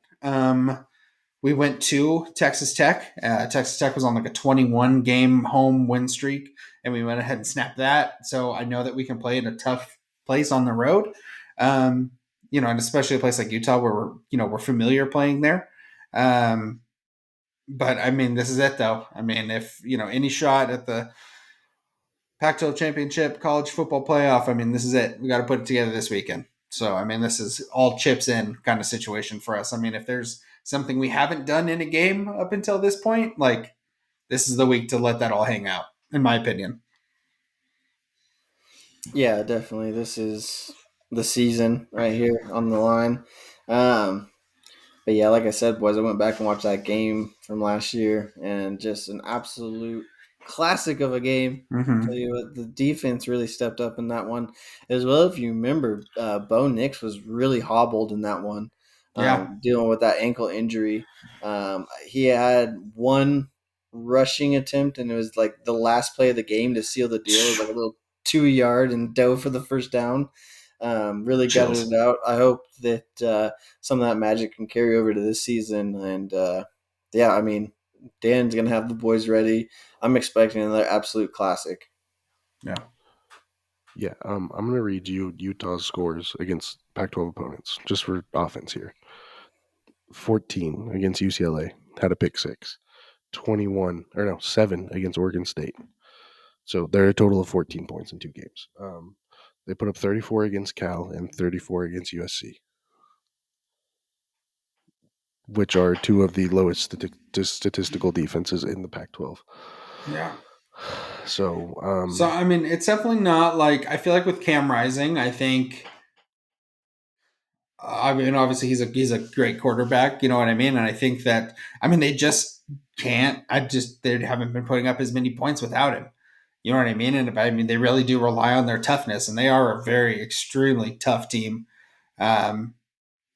We went to Texas Tech. Texas Tech was on like a 21 game home win streak, and we went ahead and snapped that. So I know that we can play in a tough place on the road. Um, and especially a place like Utah where we're familiar playing there. Um, but I mean, this is it though. I mean, if any shot at the Pac-12 championship, college football playoff, I mean, this is it. We got to put it together this weekend. So, I mean, this is all chips in kind of situation for us. I mean, if there's something we haven't done in a game up until this point, like this is the week to let that all hang out, in my opinion. Yeah, definitely. This is the season right here on the line. Um, But yeah, like I said, boys, I went back and watched that game from last year, and just an absolute classic of a game. Tell Mm-hmm. you what, the defense really stepped up in that one as well. If you remember, Bo Nix was really hobbled in that one, Yeah. dealing with that ankle injury. He had one rushing attempt, and it was like the last play of the game to seal the deal. It was like a little 2 yard and dove for the first down. Really gutted Chills. it out. I hope that some of that magic can carry over to this season. And yeah, I mean, Dan's gonna have the boys ready. I'm expecting another absolute classic. Yeah. Yeah, I'm going to read you Utah's scores against Pac-12 opponents just for offense here. 14 against UCLA, had a pick six. 21 or no 7 against Oregon State. So they're a total of 14 points in 2 games. They put up 34 against Cal and 34 against USC, which are two of the lowest statistical defenses in the Pac-12. Yeah. So So I mean, it's definitely not like I feel like with Cam Rising, I think I mean, obviously he's a great quarterback. You know what I mean? And I think that I mean they just can't. They haven't been putting up as many points without him. You know what I mean? And I mean they really do rely on their toughness, and they are a very extremely tough team. Um,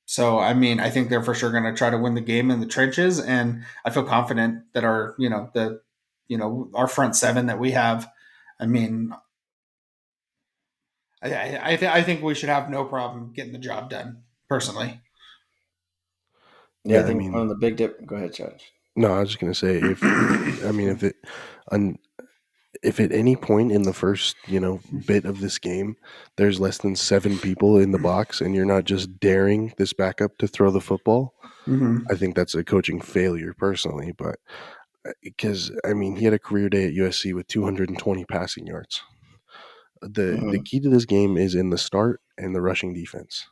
so I mean I think they're for sure going to try to win the game in the trenches, and I feel confident that our front seven that we have. I mean, I think we should have no problem getting the job done. Personally. Yeah, I yeah, I think one mean, of the big Go ahead, Judge. no, I was just gonna say if I mean un, if at any point in the first bit of this game there's less than 7 people in the box and you're not just daring this backup to throw the football, Hmm. I think that's a coaching failure personally. But because I mean he had a career day at USC with 220 passing yards. The Hmm. key to this game is in the start and the rushing defense.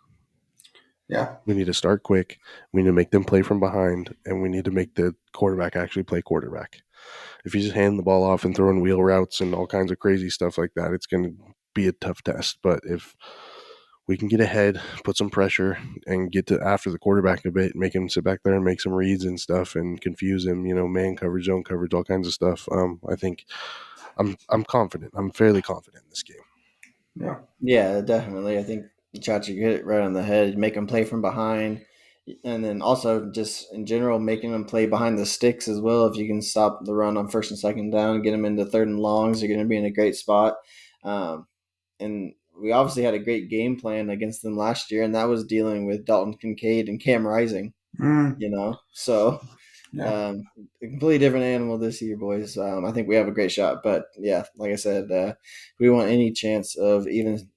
Yeah. We need to start quick. We need to make them play from behind, and we need to make the quarterback actually play quarterback. If you just hand the ball off and throwing wheel routes and all kinds of crazy stuff like that, it's going to be a tough test. But if we can get ahead, put some pressure, and get to after the quarterback a bit, make him sit back there and make some reads and stuff, and confuse him, man coverage, zone coverage, all kinds of stuff. I think I'm confident. I'm fairly confident in this game. Yeah. Yeah, definitely. I think Chachi hit it right on the head. Make them play from behind, and then also just in general making them play behind the sticks as well. If you can stop the run on first and second down, get them into third and longs, you're going to be in a great spot. Um, and we obviously had a great game plan against them last year, and that was dealing with Dalton Kincaid and Cam Rising. Mm, So yeah. a completely different animal this year, boys. I think we have a great shot, but yeah, like I said, we want any chance of even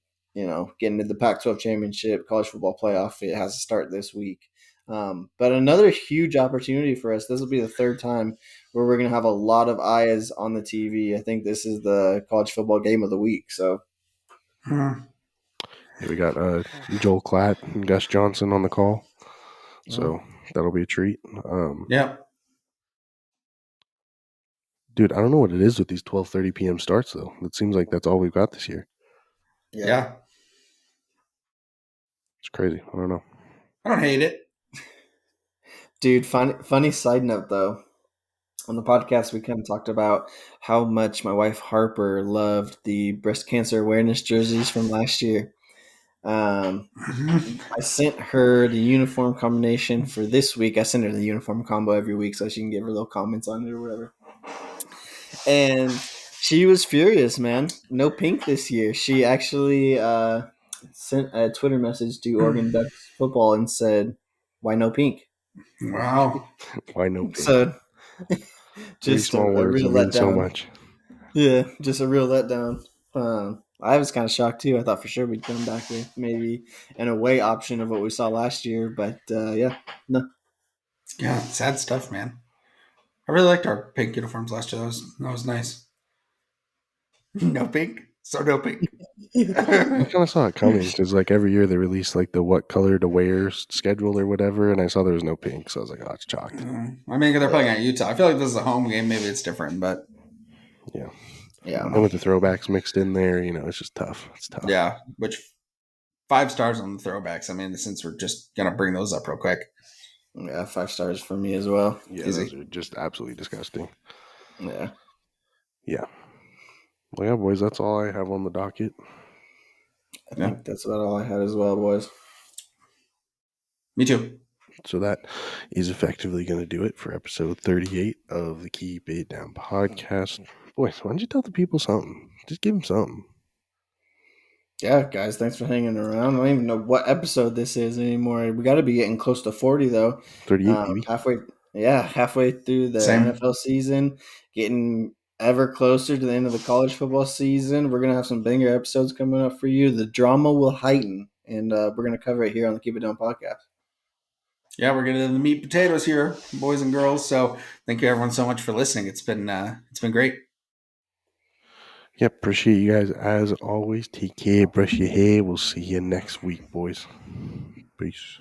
getting to the Pac-12 championship, college football playoff. It has to start this week. But another huge opportunity for us. This will be the third time where we're going to have a lot of eyes on the TV. I think this is the college football game of the week. So Mm, Yeah, we got Joel Klatt and Gus Johnson on the call, uh, so that'll be a treat. yeah. Dude, I don't know what it is with these 12:30 p.m. starts though. It seems like that's all we've got this year. Yeah. Yeah, It's crazy. I don't know. I don't hate it. Dude, funny side note though. On the podcast, we kind of talked about how much my wife Harper loved the breast cancer awareness jerseys from last year. Um, I sent her the uniform combination for this week. I send her the uniform combo every week so she can give her little comments on it or whatever. And she was furious, man. No pink this year. She actually sent a Twitter message to Oregon Ducks football and said, "Why no pink?" Wow. Why no pink? So Three just small a words that real mean so letdown. much. Yeah, just a real letdown. I was kind of shocked too. I thought for sure we'd come back with maybe an away option of what we saw last year, but yeah, no. Yeah, sad stuff, man. I really liked our pink uniforms last year. That was nice. No pink, so no pink. I kind of saw it coming because like every year they release like the what color to wear schedule or whatever, and I saw there was no pink, so I was like, oh, it's chalked. I mean, they're playing at Utah. I feel like this is a home game. Maybe it's different, but Yeah. I don't Yeah, And know. with the throwbacks mixed in there, it's just tough. It's tough. Yeah, which 5 stars on the throwbacks. I mean, since we're just gonna bring those up real quick. yeah, 5 stars for me as well. Yeah, those Easy. are just absolutely disgusting. Yeah, Yeah. Well, yeah, boys, that's all I have on the docket. I Yeah, think that's about all I had as well, boys. me too. So that is effectively going to do it for episode 38 of the Keep It Down podcast. Boys, why don't you tell the people something? Just give them something. Yeah, guys, thanks for hanging around. I don't even know what episode this is anymore. We got to be getting close to 40 though. 38, baby. Halfway through the Same. NFL season, getting ever closer to the end of the college football season. We're gonna have some banger episodes coming up for you. The drama will heighten, and we're gonna cover it here on the Keep It Down podcast. Yeah, we're getting to the meat potatoes here, boys and girls. So thank you everyone so much for listening. It's been great. Yep, appreciate you guys as always. Take care, brush your hair. We'll see you next week, boys. Peace.